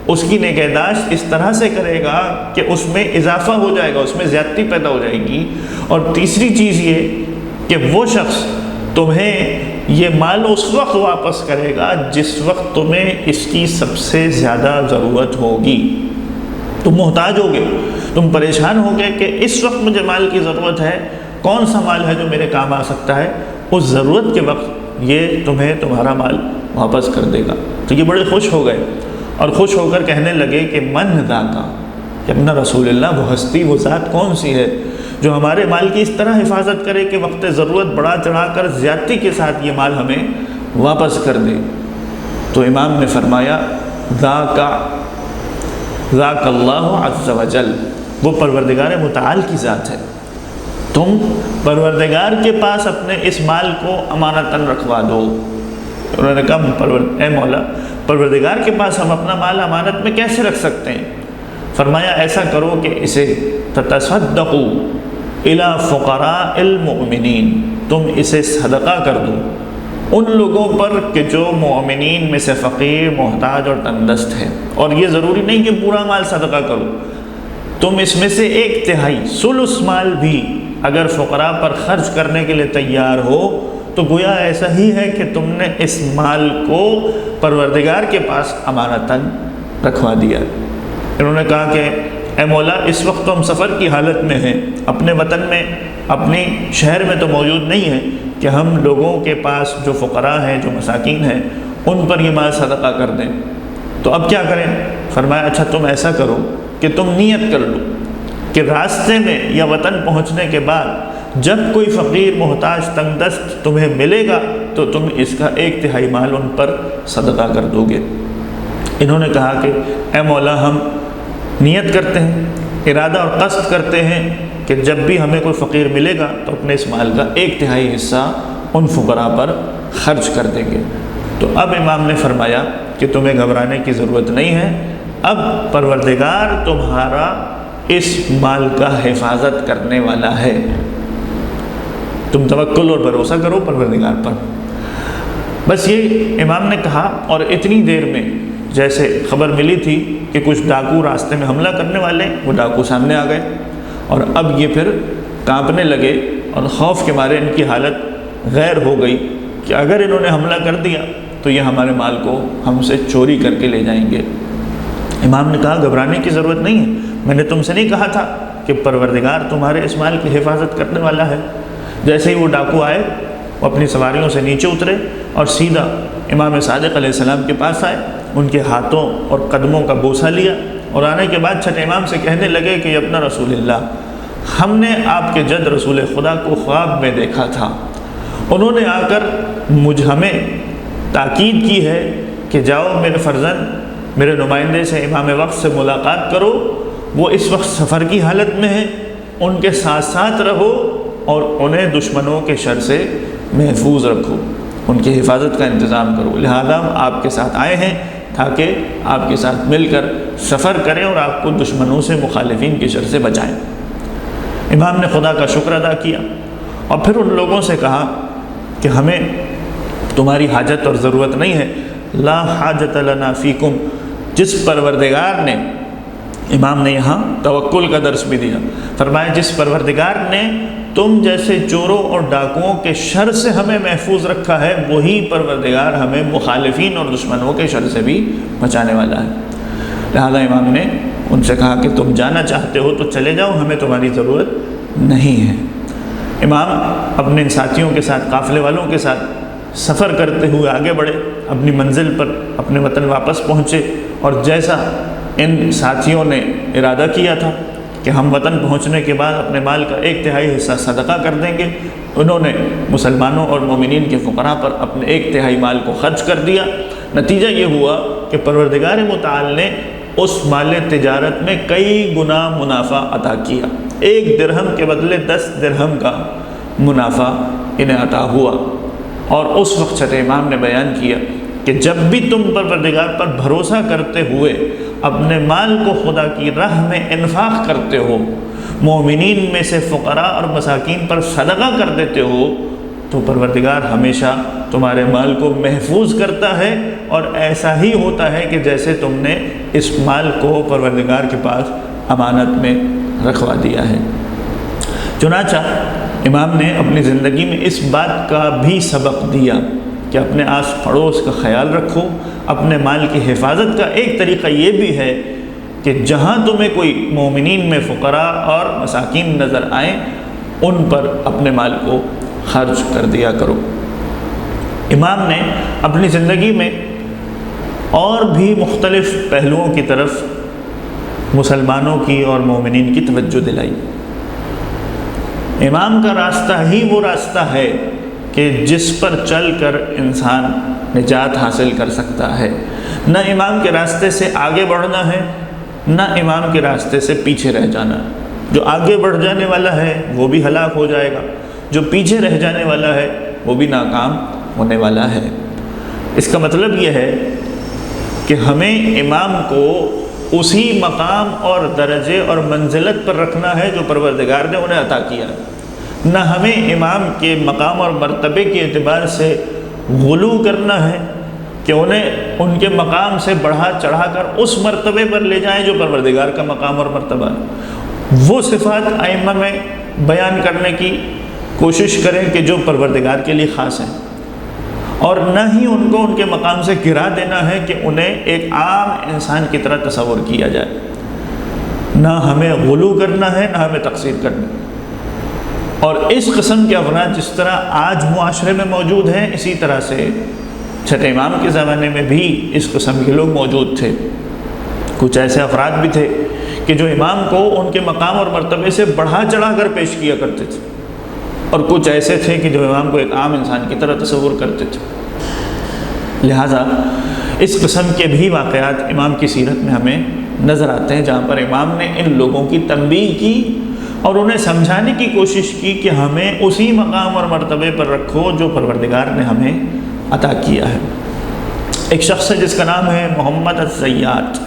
اس کی نگہداشت اس طرح سے کرے گا کہ اس میں اضافہ ہو جائے گا، اس میں زیادتی پیدا ہو جائے گی۔ اور تیسری چیز یہ کہ وہ شخص تمہیں یہ مال اس وقت واپس کرے گا جس وقت تمہیں اس کی سب سے زیادہ ضرورت ہوگی۔ تم محتاج ہوگے، تم پریشان ہوگے کہ اس وقت مجھے مال کی ضرورت ہے، کون سا مال ہے جو میرے کام آ سکتا ہے، اس ضرورت کے وقت یہ تمہیں تمہارا مال واپس کر دے گا۔ تو یہ بڑے خوش ہو گئے اور خوش ہو کر کہنے لگے کہ من ذاکا، کہ اپنا رسول اللہ وہ ہستی، وہ ذات کون سی ہے جو ہمارے مال کی اس طرح حفاظت کرے کہ وقت ضرورت بڑا چڑھا کر زیادتی کے ساتھ یہ مال ہمیں واپس کر دے۔ تو امام نے فرمایا ذاک اللہ عز وجل، وہ پروردگار متعال کی ذات ہے۔ تم پروردگار کے پاس اپنے اس مال کو امانتاً رکھوا دو۔ انہوں نے کہا اے مولا، پروردگار کے پاس ہم اپنا مال امانت میں کیسے رکھ سکتے ہیں؟ فرمایا ایسا کرو کہ اسے تتصدقوا الی فقراء المؤمنین، تم اسے صدقہ کر دو ان لوگوں پر کہ جو مومنین میں سے فقیر، محتاج اور تندرست ہے۔ اور یہ ضروری نہیں کہ پورا مال صدقہ کرو، تم اس میں سے 1/3 ثلث مال بھی اگر فقراء پر خرچ کرنے کے لیے تیار ہو تو گویا ایسا ہی ہے کہ تم نے اس مال کو پروردگار کے پاس امانتاً رکھوا دیا۔ انہوں نے کہا کہ اے مولا، اس وقت تو ہم سفر کی حالت میں ہیں، اپنے وطن میں، اپنی شہر میں تو موجود نہیں ہیں کہ ہم لوگوں کے پاس جو فقراء ہیں، جو مساکین ہیں، ان پر یہ مال صدقہ کر دیں۔ تو اب کیا کریں؟ فرمایا اچھا تم ایسا کرو کہ تم نیت کر لو کہ راستے میں یا وطن پہنچنے کے بعد جب کوئی فقیر، محتاج، تنگ دست تمہیں ملے گا تو تم اس کا 1/3 مال ان پر صدقہ کر دو گے۔ انہوں نے کہا کہ اے مولا، ہم نیت کرتے ہیں، ارادہ اور قصد کرتے ہیں کہ جب بھی ہمیں کوئی فقیر ملے گا تو اپنے اس مال کا 1/3 حصہ ان فقراء پر خرچ کر دیں گے۔ تو اب امام نے فرمایا کہ تمہیں گھبرانے کی ضرورت نہیں ہے، اب پروردگار تمہارا اس مال کا حفاظت کرنے والا ہے، تم توکل اور بھروسہ کرو پروردگار پر۔ بس یہ امام نے کہا، اور اتنی دیر میں جیسے خبر ملی تھی کہ کچھ ڈاکو راستے میں حملہ کرنے والے، وہ ڈاکو سامنے آ گئے اور اب یہ پھر کانپنے لگے اور خوف کے مارے ان کی حالت غیر ہو گئی کہ اگر انہوں نے حملہ کر دیا تو یہ ہمارے مال کو ہم سے چوری کر کے لے جائیں گے۔ امام نے کہا گھبرانے کی ضرورت نہیں ہے، میں نے تم سے نہیں کہا تھا کہ پروردگار تمہارے اس مال کی حفاظت کرنے والا ہے؟ جیسے ہی وہ ڈاکو آئے، وہ اپنی سواریوں سے نیچے اترے اور سیدھا امام صادق علیہ السلام کے پاس آئے، ان کے ہاتھوں اور قدموں کا بوسہ لیا اور آنے کے بعد چھٹے امام سے کہنے لگے کہ اپنا رسول اللہ، ہم نے آپ کے جد رسول خدا کو خواب میں دیکھا تھا، انہوں نے آ کر ہمیں تاکید کی ہے کہ جاؤ میرے فرزند، میرے نمائندے سے امام وقت سے ملاقات کرو، وہ اس وقت سفر کی حالت میں ہیں، ان کے ساتھ ساتھ رہو اور انہیں دشمنوں کے شر سے محفوظ رکھو، ان کی حفاظت کا انتظام کرو، لہذا ہم آپ کے ساتھ آئے ہیں تاکہ آپ کے ساتھ مل کر سفر کریں اور آپ کو دشمنوں سے، مخالفین کے شر سے بچائیں۔ امام نے خدا کا شکر ادا کیا اور پھر ان لوگوں سے کہا کہ ہمیں تمہاری حاجت اور ضرورت نہیں ہے، لا حاجت لنا فیکم، جس پروردگار نے، امام نے یہاں توکل کا درس بھی دیا، فرمایا جس پروردگار نے تم جیسے چوروں اور ڈاکوؤں کے شر سے ہمیں محفوظ رکھا ہے، وہی پروردگار ہمیں مخالفین اور دشمنوں کے شر سے بھی بچانے والا ہے۔ لہذا امام نے ان سے کہا کہ تم جانا چاہتے ہو تو چلے جاؤ، ہمیں تمہاری ضرورت نہیں ہے۔ امام اپنے ساتھیوں کے ساتھ، قافلے والوں کے ساتھ سفر کرتے ہوئے آگے بڑھے، اپنی منزل پر، اپنے وطن واپس پہنچے، اور جیسا ان ساتھیوں نے ارادہ کیا تھا کہ ہم وطن پہنچنے کے بعد اپنے مال کا 1/3 حصہ صدقہ کر دیں گے، انہوں نے مسلمانوں اور مومنین کے فقراء پر اپنے 1/3 مال کو خرچ کر دیا۔ نتیجہ یہ ہوا کہ پروردگار متعال نے اس مال تجارت میں کئی گنا منافع عطا کیا، 1 درہم کے بدلے 10 درہم کا منافع انہیں عطا ہوا۔ اور اس وقت چھٹے امام نے بیان کیا کہ جب بھی تم پروردگار پر بھروسہ کرتے ہوئے اپنے مال کو خدا کی راہ میں انفاق کرتے ہو، مومنین میں سے فقراء اور مساکین پر صدقہ کر دیتے ہو، تو پروردگار ہمیشہ تمہارے مال کو محفوظ کرتا ہے، اور ایسا ہی ہوتا ہے کہ جیسے تم نے اس مال کو پروردگار کے پاس امانت میں رکھوا دیا ہے۔ چنانچہ امام نے اپنی زندگی میں اس بات کا بھی سبق دیا کہ اپنے آس پڑوس کا خیال رکھو، اپنے مال کی حفاظت کا ایک طریقہ یہ بھی ہے کہ جہاں تمہیں کوئی مومنین میں فقراء اور مساکین نظر آئیں، ان پر اپنے مال کو خرچ کر دیا کرو۔ امام نے اپنی زندگی میں اور بھی مختلف پہلوؤں کی طرف مسلمانوں کی اور مومنین کی توجہ دلائی۔ امام کا راستہ ہی وہ راستہ ہے کہ جس پر چل کر انسان نجات حاصل کر سکتا ہے۔ نہ امام کے راستے سے آگے بڑھنا ہے، نہ امام کے راستے سے پیچھے رہ جانا۔ جو آگے بڑھ جانے والا ہے وہ بھی ہلاک ہو جائے گا، جو پیچھے رہ جانے والا ہے وہ بھی ناکام ہونے والا ہے۔ اس کا مطلب یہ ہے کہ ہمیں امام کو اسی مقام اور درجے اور منزلت پر رکھنا ہے جو پروردگار نے انہیں عطا کیا ہے۔ نہ ہمیں امام کے مقام اور مرتبے کے اعتبار سے غلو کرنا ہے کہ انہیں ان کے مقام سے بڑھا چڑھا کر اس مرتبے پر لے جائیں جو پروردگار کا مقام اور مرتبہ ہے۔ وہ صفات ائمہ میں بیان کرنے کی کوشش کریں کہ جو پروردگار کے لیے خاص ہیں، اور نہ ہی ان کو ان کے مقام سے گرا دینا ہے کہ انہیں ایک عام انسان کی طرح تصور کیا جائے۔ نہ ہمیں غلو کرنا ہے، نہ ہمیں تقصیر کرنا ہے۔ اور اس قسم کے افراد جس طرح آج معاشرے میں موجود ہیں، اسی طرح سے چھٹے امام کے زمانے میں بھی اس قسم کے لوگ موجود تھے۔ کچھ ایسے افراد بھی تھے کہ جو امام کو ان کے مقام اور مرتبے سے بڑھا چڑھا کر پیش کیا کرتے تھے، اور کچھ ایسے تھے کہ جو امام کو ایک عام انسان کی طرح تصور کرتے تھے۔ لہٰذا اس قسم کے بھی واقعات امام کی سیرت میں ہمیں نظر آتے ہیں جہاں پر امام نے ان لوگوں کی تنبیہ کی اور انہیں سمجھانے کی کوشش کی کہ ہمیں اسی مقام اور مرتبے پر رکھو جو پروردگار نے ہمیں عطا کیا ہے۔ ایک شخص ہے جس کا نام ہے محمد الزیات،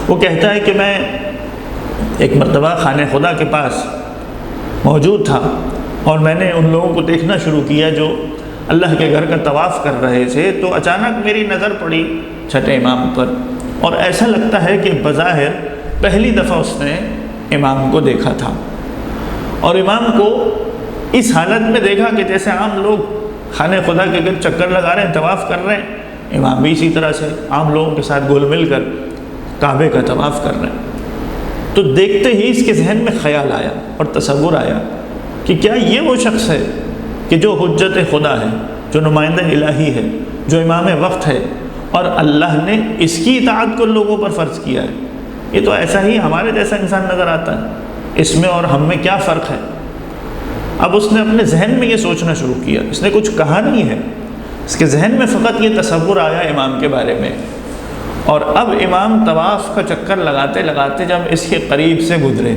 وہ کہتا ہے کہ میں ایک مرتبہ خانہ خدا کے پاس موجود تھا اور میں نے ان لوگوں کو دیکھنا شروع کیا جو اللہ کے گھر کا طواف کر رہے تھے، تو اچانک میری نظر پڑی چھٹے امام پر، اور ایسا لگتا ہے کہ بظاہر پہلی دفعہ اس نے امام کو دیکھا تھا، اور امام کو اس حالت میں دیکھا کہ جیسے عام لوگ خانہ خدا کے گھر چکر لگا رہے ہیں، طواف کر رہے ہیں، امام بھی اسی طرح سے عام لوگوں کے ساتھ گھل مل کر کعبے کا طواف کر رہے ہیں۔ تو دیکھتے ہی اس کے ذہن میں خیال آیا اور تصور آیا کہ کیا یہ وہ شخص ہے کہ جو حجت خدا ہے، جو نمائندہ الہی ہے، جو امام وقت ہے، اور اللہ نے اس کی اطاعت کو لوگوں پر فرض کیا ہے؟ یہ تو ایسا ہی ہمارے جیسا انسان نظر آتا ہے، اس میں اور ہم میں کیا فرق ہے؟ اب اس نے اپنے ذہن میں یہ سوچنا شروع کیا، اس نے کچھ کہا نہیں ہے، اس کے ذہن میں فقط یہ تصور آیا امام کے بارے میں۔ اور اب امام طواف کا چکر لگاتے لگاتے جب اس کے قریب سے گزرے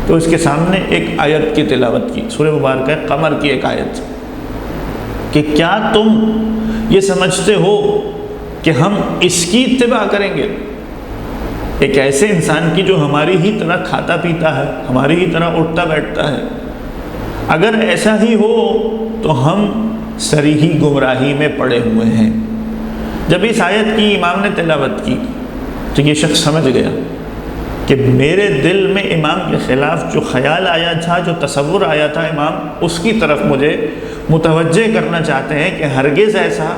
تو اس کے سامنے ایک آیت کی تلاوت کی، سورہ مبارکہ قمر کی ایک آیت، کہ کیا تم یہ سمجھتے ہو کہ ہم اس کی اتباع کریں گے؟ ایک ایسے انسان کی جو ہماری ہی طرح کھاتا پیتا ہے، ہماری ہی طرح اٹھتا بیٹھتا ہے، اگر ایسا ہی ہو تو ہم صریحی گمراہی میں پڑے ہوئے ہیں۔ جب اس آیت کی امام نے تلاوت کی تو یہ شخص سمجھ گیا کہ میرے دل میں امام کے خلاف جو خیال آیا تھا، جو تصور آیا تھا، امام اس کی طرف مجھے متوجہ کرنا چاہتے ہیں کہ ہرگز ایسا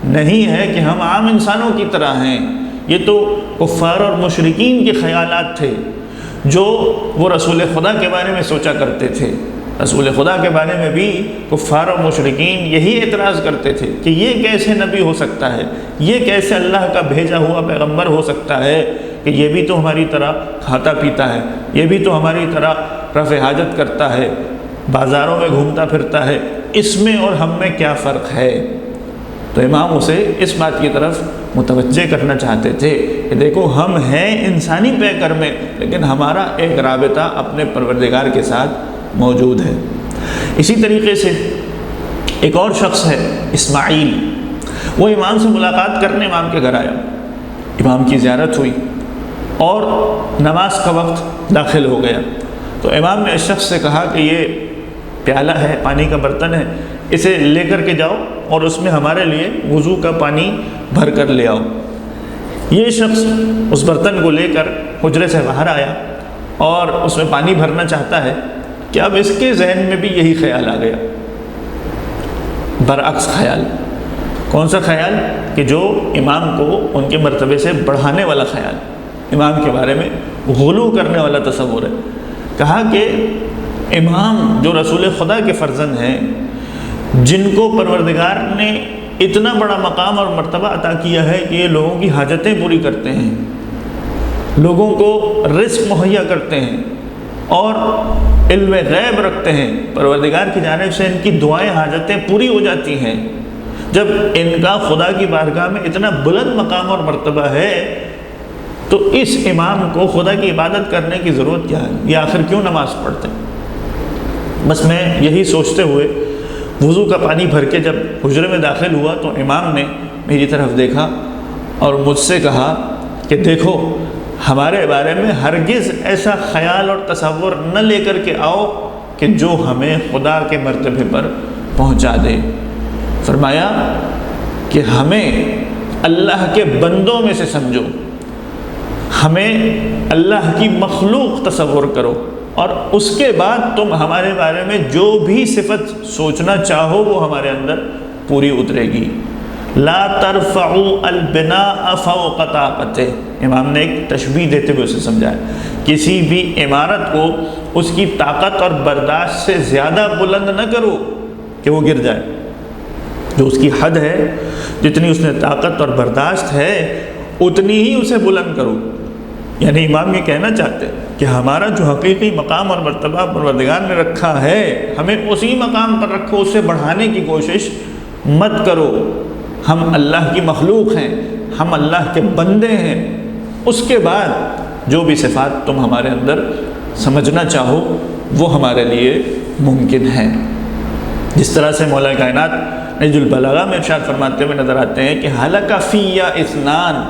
نہیں ہے کہ ہم عام انسانوں کی طرح ہیں۔ یہ تو کفار اور مشرکین کے خیالات تھے جو وہ رسول خدا کے بارے میں سوچا کرتے تھے۔ رسول خدا کے بارے میں بھی کفار اور مشرکین یہی اعتراض کرتے تھے کہ یہ کیسے نبی ہو سکتا ہے، یہ کیسے اللہ کا بھیجا ہوا پیغمبر ہو سکتا ہے کہ یہ بھی تو ہماری طرح کھاتا پیتا ہے، یہ بھی تو ہماری طرح رفع حاجت کرتا ہے، بازاروں میں گھومتا پھرتا ہے، اس میں اور ہم میں کیا فرق ہے؟ تو امام اسے اس بات کی طرف متوجہ کرنا چاہتے تھے کہ دیکھو ہم ہیں انسانی پیکر میں، لیکن ہمارا ایک رابطہ اپنے پروردگار کے ساتھ موجود ہے۔ اسی طریقے سے ایک اور شخص ہے اسماعیل، وہ امام سے ملاقات کرنے امام کے گھر آیا، امام کی زیارت ہوئی اور نماز کا وقت داخل ہو گیا، تو امام نے اس شخص سے کہا کہ یہ پیالہ ہے، پانی کا برتن ہے، اسے لے کر کے جاؤ اور اس میں ہمارے لیے وضو کا پانی بھر کر لے آؤ۔ یہ شخص اس برتن کو لے کر حجرے سے باہر آیا اور اس میں پانی بھرنا چاہتا ہے کہ اب اس کے ذہن میں بھی یہی خیال آ گیا، برعکس خیال۔ کون سا خیال؟ کہ جو امام کو ان کے مرتبے سے بڑھانے والا خیال، امام کے بارے میں غلو کرنے والا تصور ہے۔ کہا کہ امام جو رسول خدا کے فرزند ہیں، جن کو پروردگار نے اتنا بڑا مقام اور مرتبہ عطا کیا ہے کہ یہ لوگوں کی حاجتیں پوری کرتے ہیں، لوگوں کو رزق مہیا کرتے ہیں اور علم غیب رکھتے ہیں، پروردگار کی جانب سے ان کی دعائیں حاجتیں پوری ہو جاتی ہیں، جب ان کا خدا کی بارگاہ میں اتنا بلند مقام اور مرتبہ ہے تو اس امام کو خدا کی عبادت کرنے کی ضرورت کیا ہے؟ یہ آخر کیوں نماز پڑھتے ہیں؟ بس میں یہی سوچتے ہوئے وضو کا پانی بھر کے جب حجرے میں داخل ہوا تو امام نے میری طرف دیکھا اور مجھ سے کہا کہ دیکھو، ہمارے بارے میں ہرگز ایسا خیال اور تصور نہ لے کر کے آؤ کہ جو ہمیں خدا کے مرتبے پر پہنچا دے۔ فرمایا کہ ہمیں اللہ کے بندوں میں سے سمجھو، ہمیں اللہ کی مخلوق تصور کرو، اور اس کے بعد تم ہمارے بارے میں جو بھی صفت سوچنا چاہو وہ ہمارے اندر پوری اترے گی۔ لا ترفعوا البناء فوق طاقته، امام نے ایک تشبیہ دیتے ہوئے اسے سمجھایا، کسی بھی عمارت کو اس کی طاقت اور برداشت سے زیادہ بلند نہ کرو کہ وہ گر جائے، جو اس کی حد ہے، جتنی اس نے طاقت اور برداشت ہے اتنی ہی اسے بلند کرو۔ یعنی امام یہ کہنا چاہتے ہیں کہ ہمارا جو حقیقی مقام اور مرتبہ پروردگار نے رکھا ہے، ہمیں اسی مقام پر رکھو، اسے بڑھانے کی کوشش مت کرو۔ ہم اللہ کی مخلوق ہیں، ہم اللہ کے بندے ہیں، اس کے بعد جو بھی صفات تم ہمارے اندر سمجھنا چاہو وہ ہمارے لیے ممکن ہے۔ جس طرح سے مولا کائنات نہج البلاغہ میں ارشاد فرماتے ہوئے نظر آتے ہیں کہ ہلک فی اثنان،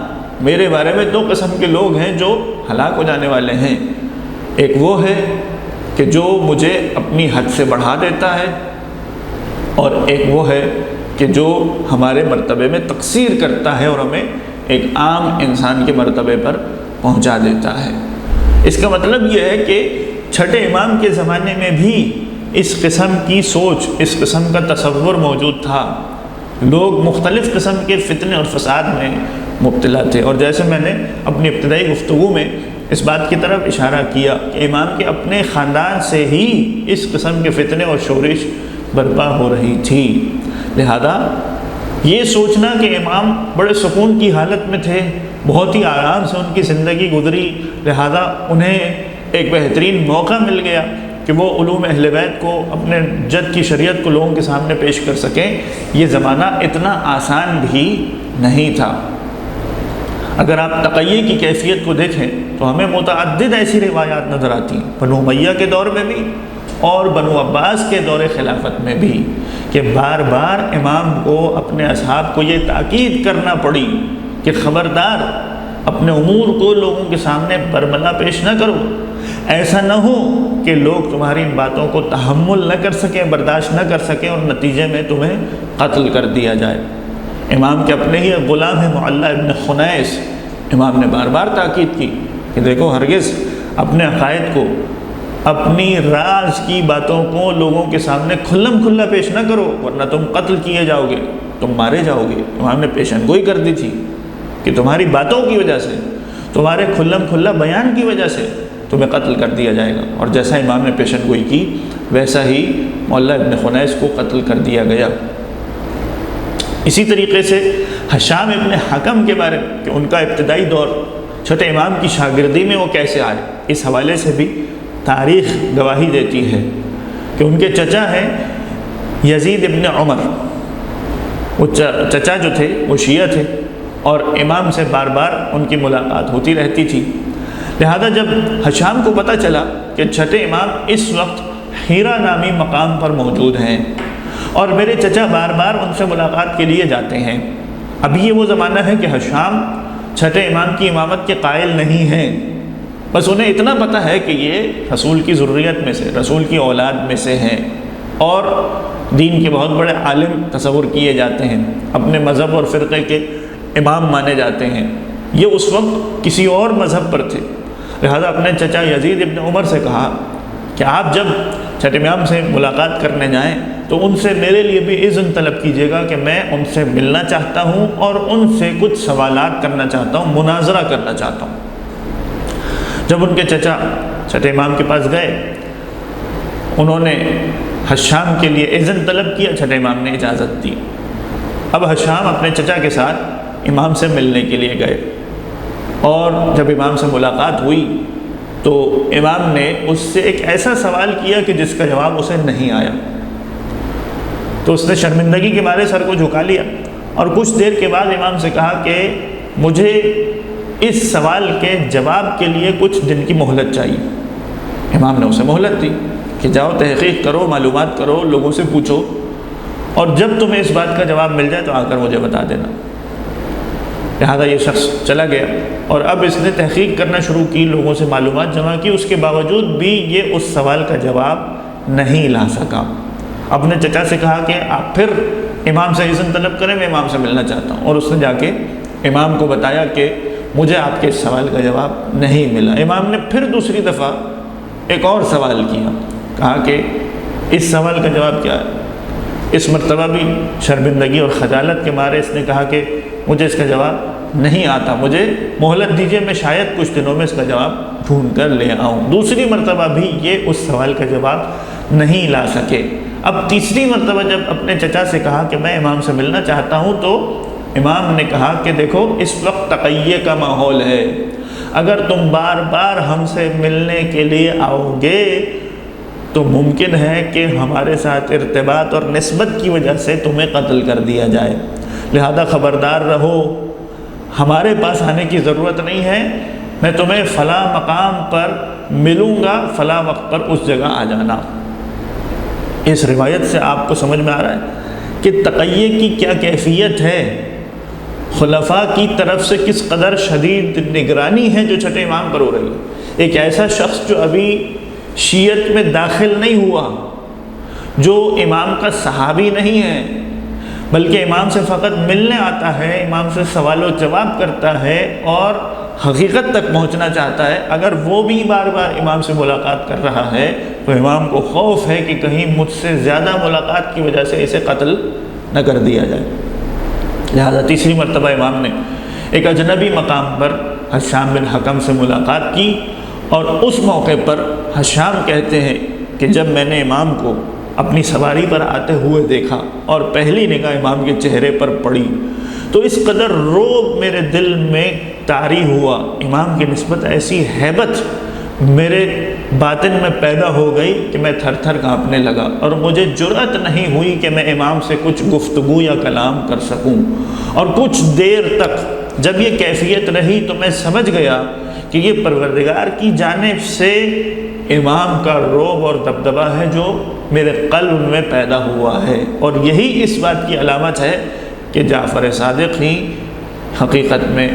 میرے بارے میں دو قسم کے لوگ ہیں جو ہلاک ہو جانے والے ہیں، ایک وہ ہے کہ جو مجھے اپنی حد سے بڑھا دیتا ہے، اور ایک وہ ہے کہ جو ہمارے مرتبے میں تقصیر کرتا ہے اور ہمیں ایک عام انسان کے مرتبے پر پہنچا دیتا ہے۔ اس کا مطلب یہ ہے کہ چھٹے امام کے زمانے میں بھی اس قسم کی سوچ، اس قسم کا تصور موجود تھا، لوگ مختلف قسم کے فتنے اور فساد میں مبتلا تھے۔ اور جیسے میں نے اپنی ابتدائی گفتگو میں اس بات کی طرف اشارہ کیا کہ امام کے اپنے خاندان سے ہی اس قسم کے فتنے اور شورش برپا ہو رہی تھی، لہذا یہ سوچنا کہ امام بڑے سکون کی حالت میں تھے، بہت ہی آرام سے ان کی زندگی گزری، لہذا انہیں ایک بہترین موقع مل گیا کہ وہ علوم اہل بیت کو، اپنے جد کی شریعت کو لوگوں کے سامنے پیش کر سکیں، یہ زمانہ اتنا آسان بھی نہیں تھا۔ اگر آپ تقیہ کی کیفیت کو دیکھیں تو ہمیں متعدد ایسی روایات نظر آتی ہیں، بنو امیہ کے دور میں بھی اور بنو عباس کے دور خلافت میں بھی، کہ بار بار امام کو، اپنے اصحاب کو یہ تاکید کرنا پڑی کہ خبردار اپنے امور کو لوگوں کے سامنے برملا پیش نہ کرو، ایسا نہ ہو کہ لوگ تمہاری ان باتوں کو تحمل نہ کر سکیں، برداشت نہ کر سکیں اور نتیجے میں تمہیں قتل کر دیا جائے۔ امام کے اپنے ہی غلام ہیں معلّہ ابن خنیس، امام نے بار بار تاکید کی کہ دیکھو ہرگز اپنے عقائد کو، اپنی راز کی باتوں کو لوگوں کے سامنے کھلم کھلا پیش نہ کرو، ورنہ تم قتل کیے جاؤ گے، تم مارے جاؤ گے۔ امام نے پیشن گوئی کر دی تھی کہ تمہاری باتوں کی وجہ سے، تمہارے کھلم کھلا بیان کی وجہ سے تمہیں قتل کر دیا جائے گا، اور جیسا امام نے پیشن گوئی کی ویسا ہی معلّہ ابن خنیس کو قتل کر دیا گیا۔ اسی طریقے سے ہشام ابن حکم کے بارے میں کہ ان کا ابتدائی دور چھٹے امام کی شاگردی میں وہ کیسے آئے، اس حوالے سے بھی تاریخ گواہی دیتی ہے کہ ان کے چچا ہیں یزید ابن عمر، وہ چچا جو تھے وہ شیعہ تھے اور امام سے بار بار ان کی ملاقات ہوتی رہتی تھی، لہذا جب ہشام کو پتہ چلا کہ چھٹے امام اس وقت حیرہ نامی مقام پر موجود ہیں اور میرے چچا بار بار ان سے ملاقات کے لیے جاتے ہیں، ابھی یہ وہ زمانہ ہے کہ ہشام چھٹے امام کی امامت کے قائل نہیں ہیں، بس انہیں اتنا پتہ ہے کہ یہ رسول کی ذریت میں سے، رسول کی اولاد میں سے ہیں اور دین کے بہت بڑے عالم تصور کیے جاتے ہیں، اپنے مذہب اور فرقے کے امام مانے جاتے ہیں، یہ اس وقت کسی اور مذہب پر تھے، لہذا اپنے چچا یزید ابن عمر سے کہا کہ آپ جب چھٹے امام سے ملاقات کرنے جائیں تو ان سے میرے لیے بھی اذن طلب کیجیے گا کہ میں ان سے ملنا چاہتا ہوں اور ان سے کچھ سوالات کرنا چاہتا ہوں، مناظرہ کرنا چاہتا ہوں۔ جب ان کے چچا چھٹے امام کے پاس گئے انہوں نے حشام کے لیے اذن طلب کیا، چھٹے امام نے اجازت دی۔ اب حشام اپنے چچا کے ساتھ امام سے ملنے کے لیے گئے، اور جب امام سے ملاقات ہوئی تو امام نے اس سے ایک ایسا سوال کیا کہ جس کا جواب اسے نہیں آیا، تو اس نے شرمندگی کے مارے سر کو جھکا لیا، اور کچھ دیر کے بعد امام سے کہا کہ مجھے اس سوال کے جواب کے لیے کچھ دن کی مہلت چاہیے۔ امام نے اسے مہلت دی کہ جاؤ تحقیق کرو، معلومات کرو، لوگوں سے پوچھو، اور جب تمہیں اس بات کا جواب مل جائے تو آ کر مجھے بتا دینا۔ لہٰذا یہ شخص چلا گیا، اور اب اس نے تحقیق کرنا شروع کی، لوگوں سے معلومات جمع کی، اس کے باوجود بھی یہ اس سوال کا جواب نہیں لا سکا۔ اپنے چچا سے کہا کہ آپ پھر امام سے اذن طلب کریں، میں امام سے ملنا چاہتا ہوں، اور اس نے جا کے امام کو بتایا کہ مجھے آپ کے اس سوال کا جواب نہیں ملا۔ امام نے پھر دوسری دفعہ ایک اور سوال کیا، کہا کہ اس سوال کا جواب کیا ہے؟ اس مرتبہ بھی شرمندگی اور خجالت کے مارے اس نے کہا کہ مجھے اس کا جواب نہیں آتا، مجھے مہلت دیجیے، میں شاید کچھ دنوں میں اس کا جواب ڈھونڈ کر لے آؤں۔ دوسری مرتبہ بھی یہ اس سوال کا جواب نہیں لا سکے۔ اب تیسری مرتبہ جب اپنے چچا سے کہا کہ میں امام سے ملنا چاہتا ہوں، تو امام نے کہا کہ دیکھو اس وقت تقیہ کا ماحول ہے، اگر تم بار بار ہم سے ملنے کے لیے آؤ گے تو ممکن ہے کہ ہمارے ساتھ ارتباط اور نسبت کی وجہ سے تمہیں قتل کر دیا جائے، لہذا خبردار رہو، ہمارے پاس آنے کی ضرورت نہیں ہے، میں تمہیں فلاں مقام پر ملوں گا، فلاں وقت پر اس جگہ آ جانا۔ اس روایت سے آپ کو سمجھ میں آ رہا ہے کہ تقیہ کی کیا کیفیت ہے، خلفاء کی طرف سے کس قدر شدید نگرانی ہے جو چھٹے امام پر ہو رہی ہے۔ ایک ایسا شخص جو ابھی شیعت میں داخل نہیں ہوا، جو امام کا صحابی نہیں ہے، بلکہ امام سے فقط ملنے آتا ہے، امام سے سوال و جواب کرتا ہے اور حقیقت تک پہنچنا چاہتا ہے، اگر وہ بھی بار بار امام سے ملاقات کر رہا ہے تو امام کو خوف ہے کہ کہیں مجھ سے زیادہ ملاقات کی وجہ سے اسے قتل نہ کر دیا جائے۔ لہذا تیسری مرتبہ امام نے ایک اجنبی مقام پر حشام بن حکم سے ملاقات کی، اور اس موقع پر حشام کہتے ہیں کہ جب میں نے امام کو اپنی سواری پر آتے ہوئے دیکھا اور پہلی نگاہ امام کے چہرے پر پڑی تو اس قدر رعب میرے دل میں طاری ہوا، امام کی نسبت ایسی ہیبت میرے باطن میں پیدا ہو گئی کہ میں تھر تھر کانپنے لگا، اور مجھے جرأت نہیں ہوئی کہ میں امام سے کچھ گفتگو یا کلام کر سکوں، اور کچھ دیر تک جب یہ کیفیت رہی تو میں سمجھ گیا کہ یہ پروردگار کی جانب سے امام کا رعب اور دبدبہ ہے جو میرے قلب میں پیدا ہوا ہے، اور یہی اس بات کی علامت ہے کہ جعفر صادق ہی حقیقت میں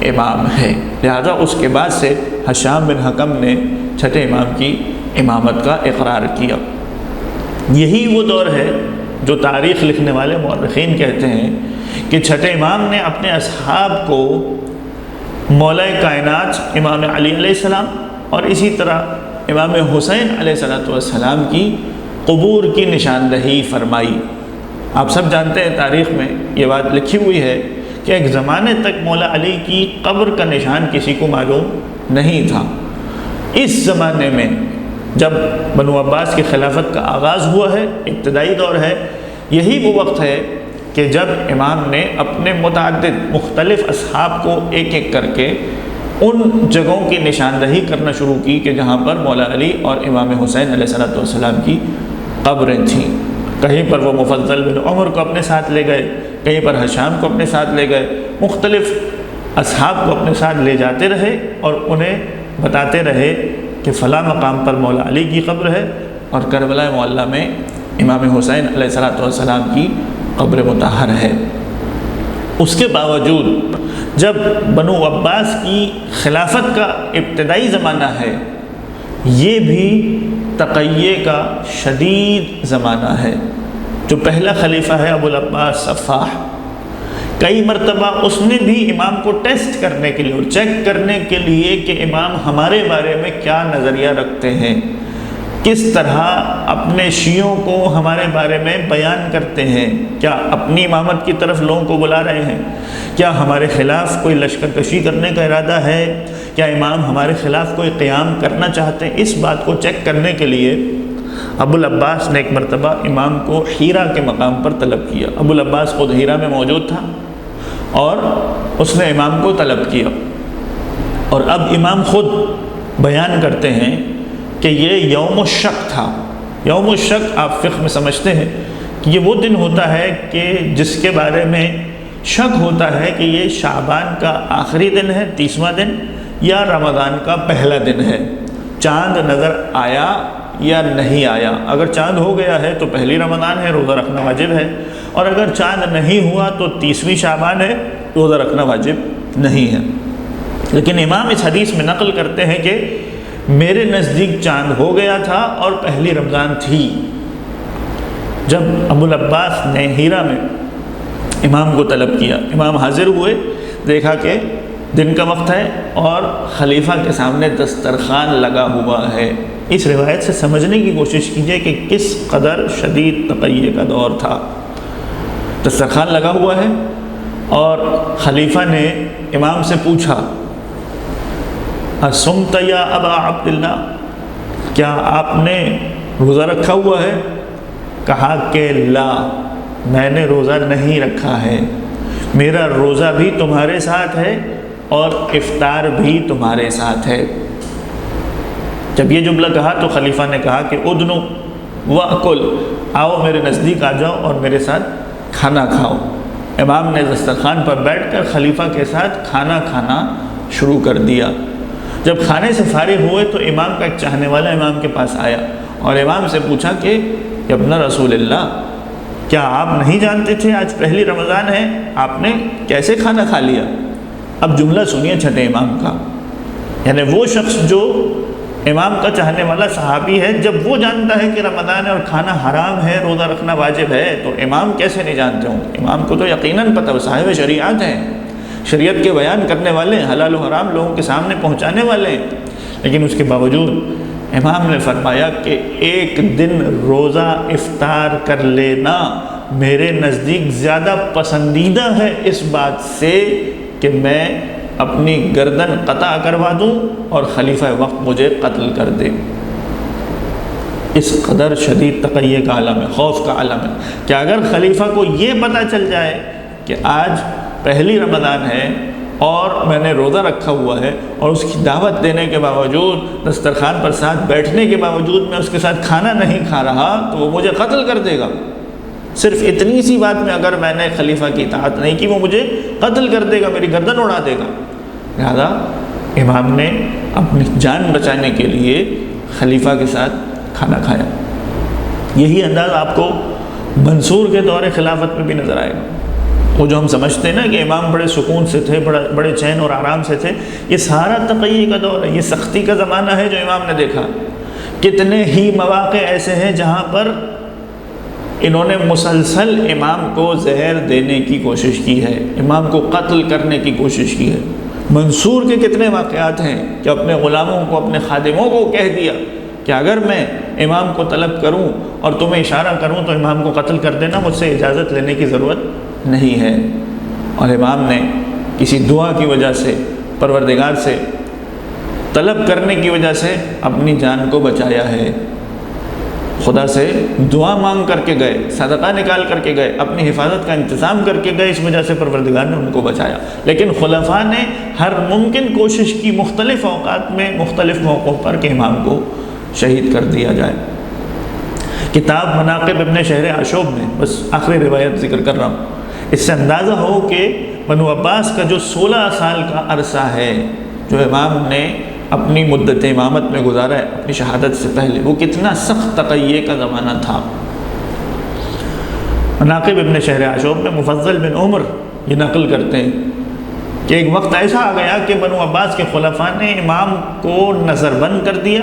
امام ہے۔ لہذا اس کے بعد سے حشام بن حکم نے چھٹے امام کی امامت کا اقرار کیا۔ یہی وہ دور ہے جو تاریخ لکھنے والے مورخین کہتے ہیں کہ چھٹے امام نے اپنے اصحاب کو مولا کائنات امام علی علیہ السلام اور اسی طرح امام حسین علیہ السلام کی قبور کی نشاندہی فرمائی۔ آپ سب جانتے ہیں تاریخ میں یہ بات لکھی ہوئی ہے کہ ایک زمانے تک مولا علی کی قبر کا نشان کسی کو معلوم نہیں تھا۔ اس زمانے میں جب بنو عباس کی خلافت کا آغاز ہوا ہے، ابتدائی دور ہے، یہی وہ وقت ہے کہ جب امام نے اپنے متعدد مختلف اصحاب کو ایک ایک کر کے ان جگہوں کی نشاندہی کرنا شروع کی کہ جہاں پر مولا علی اور امام حسین علیہ السلام کی قبریں تھیں۔ کہیں پر وہ مفضل بن عمر کو اپنے ساتھ لے گئے، کہیں پر حشام کو اپنے ساتھ لے گئے، مختلف اصحاب کو اپنے ساتھ لے جاتے رہے اور انہیں بتاتے رہے کہ فلاں مقام پر مولا علی کی قبر ہے اور کربلا معلیٰ میں امام حسین علیہ السلام کی قبر مطہر ہے۔ اس کے باوجود جب بنو عباس کی خلافت کا ابتدائی زمانہ ہے، یہ بھی تقیہ کا شدید زمانہ ہے۔ جو پہلا خلیفہ ہے ابو العباس صفاح، کئی مرتبہ اس نے بھی امام کو ٹیسٹ کرنے کے لیے اور چیک کرنے کے لیے کہ امام ہمارے بارے میں کیا نظریہ رکھتے ہیں، کس طرح اپنے شیعوں کو ہمارے بارے میں بیان کرتے ہیں، کیا اپنی امامت کی طرف لوگوں کو بلا رہے ہیں، کیا ہمارے خلاف کوئی لشکر کشی کرنے کا ارادہ ہے، کیا امام ہمارے خلاف کوئی قیام کرنا چاہتے ہیں۔ اس بات کو چیک کرنے کے لیے ابو العباس نے ایک مرتبہ امام کو ہیرا کے مقام پر طلب کیا۔ ابو العباس خود ہیرا میں موجود تھا اور اس نے امام کو طلب کیا، اور اب امام خود بیان کرتے ہیں کہ یہ یوم الشک تھا۔ یوم الشک آپ فقہ میں سمجھتے ہیں کہ یہ وہ دن ہوتا ہے کہ جس کے بارے میں شک ہوتا ہے کہ یہ شعبان کا آخری دن ہے، 30واں دن، یا رمضان کا پہلا دن ہے، چاند نظر آیا یا نہیں آیا۔ اگر چاند ہو گیا ہے تو پہلی رمضان ہے، روزہ رکھنا واجب ہے، اور اگر چاند نہیں ہوا تو 30ویں شعبان ہے، روزہ رکھنا واجب نہیں ہے۔ لیکن امام اس حدیث میں نقل کرتے ہیں کہ میرے نزدیک چاند ہو گیا تھا اور پہلی رمضان تھی۔ جب ابو العباس نے ہیرا میں امام کو طلب کیا، امام حاضر ہوئے، دیکھا کہ دن کا وقت ہے اور خلیفہ کے سامنے دسترخوان لگا ہوا ہے۔ اس روایت سے سمجھنے کی کوشش کیجئے کہ کس قدر شدید تقیہ کا دور تھا۔ دسترخوان لگا ہوا ہے اور خلیفہ نے امام سے پوچھا، اصمت یا ابا عبداللہ، کیا آپ نے روزہ رکھا ہوا ہے؟ کہا کہ لا، میں نے روزہ نہیں رکھا ہے، میرا روزہ بھی تمہارے ساتھ ہے اور افطار بھی تمہارے ساتھ ہے۔ جب یہ جملہ کہا تو خلیفہ نے کہا کہ ادنو وَأْكُلْ، آؤ میرے نزدیک آ جاؤ اور میرے ساتھ کھانا کھاؤ۔ امام نے دسترخوان پر بیٹھ کر خلیفہ کے ساتھ کھانا کھانا شروع کر دیا۔ جب کھانے سے فارغ ہوئے تو امام کا ایک چاہنے والا امام کے پاس آیا اور امام سے پوچھا کہ ابن رسول اللہ، کیا آپ نہیں جانتے تھے آج پہلی رمضان ہے؟ آپ نے کیسے کھانا کھا لیا؟ اب جملہ سنیے چھٹے امام کا، یعنی وہ شخص جو امام کا چاہنے والا صحابی ہے، جب وہ جانتا ہے کہ رمضان ہے اور کھانا حرام ہے، روزہ رکھنا واجب ہے، تو امام کیسے نہیں جانتے ہوں؟ امام کو تو یقیناً پتہ، وہ صاحب شریعت ہیں، شریعت کے بیان کرنے والے ہیں، حلال و حرام لوگوں کے سامنے پہنچانے والے ہیں۔ لیکن اس کے باوجود امام نے فرمایا کہ ایک دن روزہ افطار کر لینا میرے نزدیک زیادہ پسندیدہ ہے اس بات سے کہ میں اپنی گردن قطع کروا دوں اور خلیفہ وقت مجھے قتل کر دے۔ اس قدر شدید تقیہ کا عالم ہے، خوف کا عالم ہے کہ اگر خلیفہ کو یہ پتہ چل جائے کہ آج پہلی رمضان ہے اور میں نے روزہ رکھا ہوا ہے اور اس کی دعوت دینے کے باوجود، دسترخوان پر ساتھ بیٹھنے کے باوجود میں اس کے ساتھ کھانا نہیں کھا رہا، تو وہ مجھے قتل کر دے گا۔ صرف اتنی سی بات میں اگر میں نے خلیفہ کی اطاعت نہیں کی، وہ مجھے قتل کر دے گا، میری گردن اڑا دے گا۔ لہذا امام نے اپنی جان بچانے کے لیے خلیفہ کے ساتھ کھانا کھایا۔ یہی انداز آپ کو منصور کے دور خلافت میں بھی نظر آئے گا۔ وہ جو ہم سمجھتے ہیں نا کہ امام بڑے سکون سے تھے، بڑے چین اور آرام سے تھے، یہ سارا تقیہ کا دور ہے، یہ سختی کا زمانہ ہے جو امام نے دیکھا۔ کتنے ہی مواقع ایسے ہیں جہاں پر انہوں نے مسلسل امام کو زہر دینے کی کوشش کی ہے، امام کو قتل کرنے کی کوشش کی ہے۔ منصور کے کتنے واقعات ہیں کہ اپنے غلاموں کو، اپنے خادموں کو کہہ دیا کہ اگر میں امام کو طلب کروں اور تمہیں اشارہ کروں تو امام کو قتل کر دینا، مجھ سے اجازت لینے کی ضرورت نہیں ہے۔ اور امام نے کسی دعا کی وجہ سے، پروردگار سے طلب کرنے کی وجہ سے اپنی جان کو بچایا ہے۔ خدا سے دعا مانگ کر کے گئے، صدقہ نکال کر کے گئے، اپنی حفاظت کا انتظام کر کے گئے، اس وجہ سے پروردگار نے ان کو بچایا۔ لیکن خلفاء نے ہر ممکن کوشش کی مختلف اوقات میں، مختلف موقعوں پر کہ امام کو شہید کر دیا جائے۔ کتاب مناقب ابن شہر عاشوب میں، بس آخری روایت ذکر کر رہا ہوں، اس سے اندازہ ہو کہ بنو عباس کا جو 16 سال کا عرصہ ہے جو امام نے اپنی مدت امامت میں گزارا ہے اپنی شہادت سے پہلے، وہ کتنا سخت تقیہ کا زمانہ تھا۔ مناقب ابن شہر عاشوب میں مفضل بن عمر یہ نقل کرتے ہیں کہ ایک وقت ایسا آ گیا کہ بنو عباس کے خلفاء نے امام کو نظر بند کر دیا،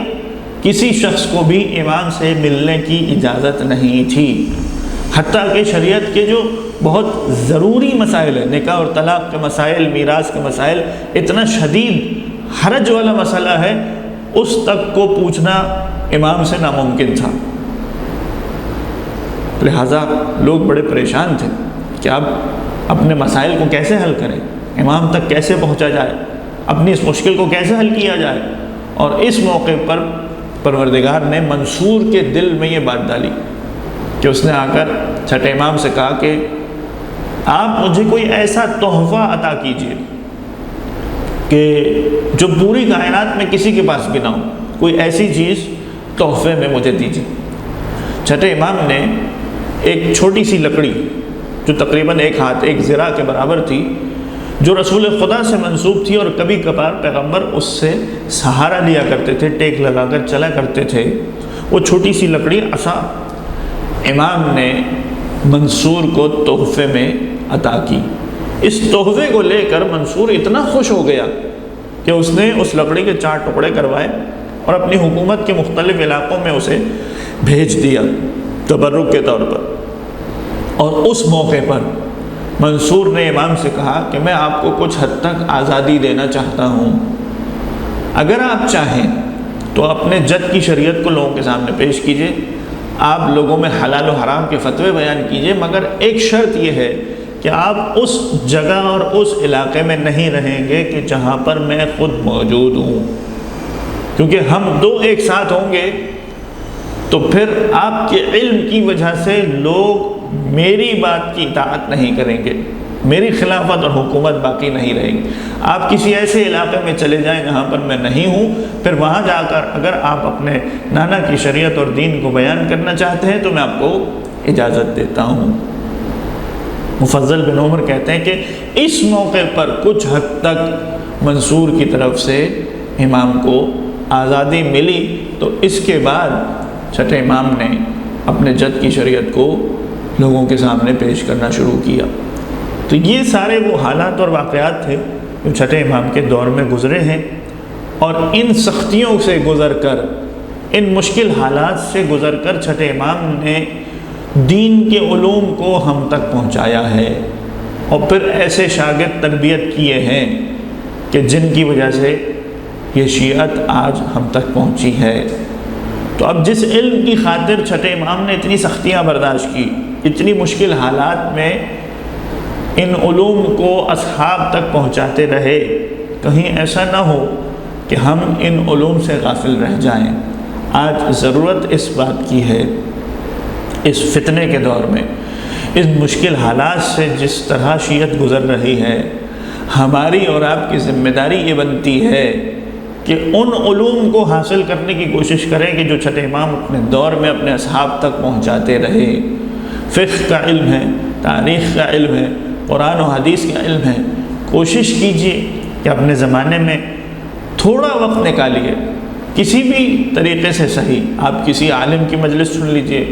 کسی شخص کو بھی امام سے ملنے کی اجازت نہیں تھی، حتیٰ کہ شریعت کے جو بہت ضروری مسائل ہیں، نکاح اور طلاق کے مسائل، میراث کے مسائل، اتنا شدید حرج والا مسئلہ ہے، اس تک کو پوچھنا امام سے ناممکن تھا۔ لہٰذا لوگ بڑے پریشان تھے کہ اب اپنے مسائل کو کیسے حل کریں، امام تک کیسے پہنچا جائے، اپنی اس مشکل کو کیسے حل کیا جائے۔ اور اس موقع پر پروردگار نے منصور کے دل میں یہ بات ڈالی کہ اس نے آ کر چھٹے امام سے کہا کہ آپ مجھے کوئی ایسا تحفہ عطا کیجیے کہ جو پوری کائنات میں کسی کے پاس بھی نہ ہو، کوئی ایسی چیز تحفے میں مجھے دیجیے۔ چھٹے امام نے ایک چھوٹی سی لکڑی جو تقریباً ایک ہاتھ ایک ذراع کے برابر تھی، جو رسول خدا سے منسوب تھی اور کبھی کبھار پیغمبر اس سے سہارا لیا کرتے تھے، ٹیک لگا کر چلا کرتے تھے، وہ چھوٹی سی لکڑی عصا امام نے منصور کو تحفے میں عطا کی۔ اس تحفے کو لے کر منصور اتنا خوش ہو گیا کہ اس نے اس لکڑی کے 4 ٹکڑے کروائے اور اپنی حکومت کے مختلف علاقوں میں اسے بھیج دیا تبرک کے طور پر۔ اور اس موقع پر منصور نے امام سے کہا کہ میں آپ کو کچھ حد تک آزادی دینا چاہتا ہوں، اگر آپ چاہیں تو اپنے جد کی شریعت کو لوگوں کے سامنے پیش کیجئے، آپ لوگوں میں حلال و حرام کے فتوے بیان کیجئے، مگر ایک شرط یہ ہے کہ آپ اس جگہ اور اس علاقے میں نہیں رہیں گے کہ جہاں پر میں خود موجود ہوں، کیونکہ ہم دو ایک ساتھ ہوں گے تو پھر آپ کے علم کی وجہ سے لوگ میری بات کی اطاعت نہیں کریں گے، میری خلافت اور حکومت باقی نہیں رہے گی۔ آپ کسی ایسے علاقے میں چلے جائیں جہاں پر میں نہیں ہوں، پھر وہاں جا کر اگر آپ اپنے نانا کی شریعت اور دین کو بیان کرنا چاہتے ہیں تو میں آپ کو اجازت دیتا ہوں۔ مفضل بن عمر کہتے ہیں کہ اس موقع پر کچھ حد تک منصور کی طرف سے امام کو آزادی ملی، تو اس کے بعد چھٹے امام نے اپنے جد کی شریعت کو لوگوں کے سامنے پیش کرنا شروع کیا۔ تو یہ سارے وہ حالات اور واقعات تھے جو چھٹے امام کے دور میں گزرے ہیں، اور ان سختیوں سے گزر کر، ان مشکل حالات سے گزر کر چھٹے امام نے دین کے علوم کو ہم تک پہنچایا ہے، اور پھر ایسے شاگرد تربیت کیے ہیں کہ جن کی وجہ سے یہ شیعت آج ہم تک پہنچی ہے۔ تو اب جس علم کی خاطر چھٹے امام نے اتنی سختیاں برداشت کی، اتنی مشکل حالات میں ان علوم کو اصحاب تک پہنچاتے رہے، کہیں ایسا نہ ہو کہ ہم ان علوم سے غافل رہ جائیں۔ آج ضرورت اس بات کی ہے، اس فتنے کے دور میں، اس مشکل حالات سے جس طرح شیعت گزر رہی ہے، ہماری اور آپ کی ذمہ داری یہ بنتی ہے کہ ان علوم کو حاصل کرنے کی کوشش کریں کہ جو چھٹے امام اپنے دور میں اپنے اصحاب تک پہنچاتے رہے۔ فقہ کا علم ہے، تاریخ کا علم ہے، قرآن و حدیث کا علم ہے، کوشش کیجئے کہ اپنے زمانے میں تھوڑا وقت نکالیے، کسی بھی طریقے سے صحیح، آپ کسی عالم کی مجلس سن لیجئے،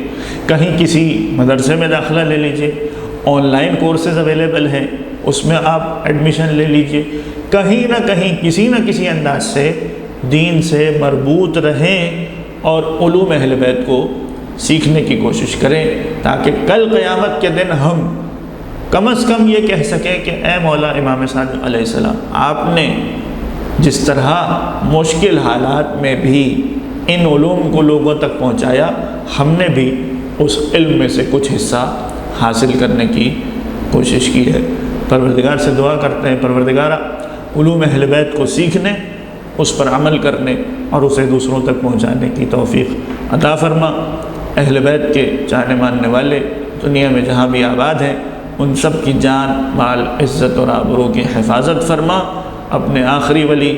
کہیں کسی مدرسے میں داخلہ لے لیجئے، آن لائن کورسز اویلیبل ہیں، اس میں آپ ایڈمیشن لے لیجئے، کہیں نہ کہیں کسی نہ کسی انداز سے دین سے مربوط رہیں اور علوم اہل بیت کو سیکھنے کی کوشش کریں، تاکہ کل قیامت کے دن ہم کم از کم یہ کہہ سکیں کہ اے مولا امام صادق علیہ السلام، آپ نے جس طرح مشکل حالات میں بھی ان علوم کو لوگوں تک پہنچایا، ہم نے بھی اس علم میں سے کچھ حصہ حاصل کرنے کی کوشش کی ہے۔ پروردگار سے دعا کرتے ہیں، پروردگارہ علوم اہل بیت کو سیکھنے، اس پر عمل کرنے اور اسے دوسروں تک پہنچانے کی توفیق عطا فرما۔ اہل بیت کے چاہنے ماننے والے دنیا میں جہاں بھی آباد ہیں، ان سب کی جان، مال، عزت اور آبرو کی حفاظت فرما۔ اپنے آخری ولی،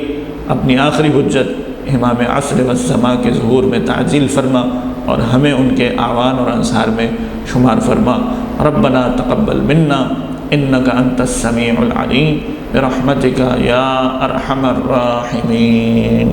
اپنی آخری حجت امام عصر والزمان کے ظہور میں تعجیل فرما، اور ہمیں ان کے اعوان اور انصار میں شمار فرما۔ ربنا تقبل منا انک انت السمیع العلیم برحمتک یا ارحم الراحمین۔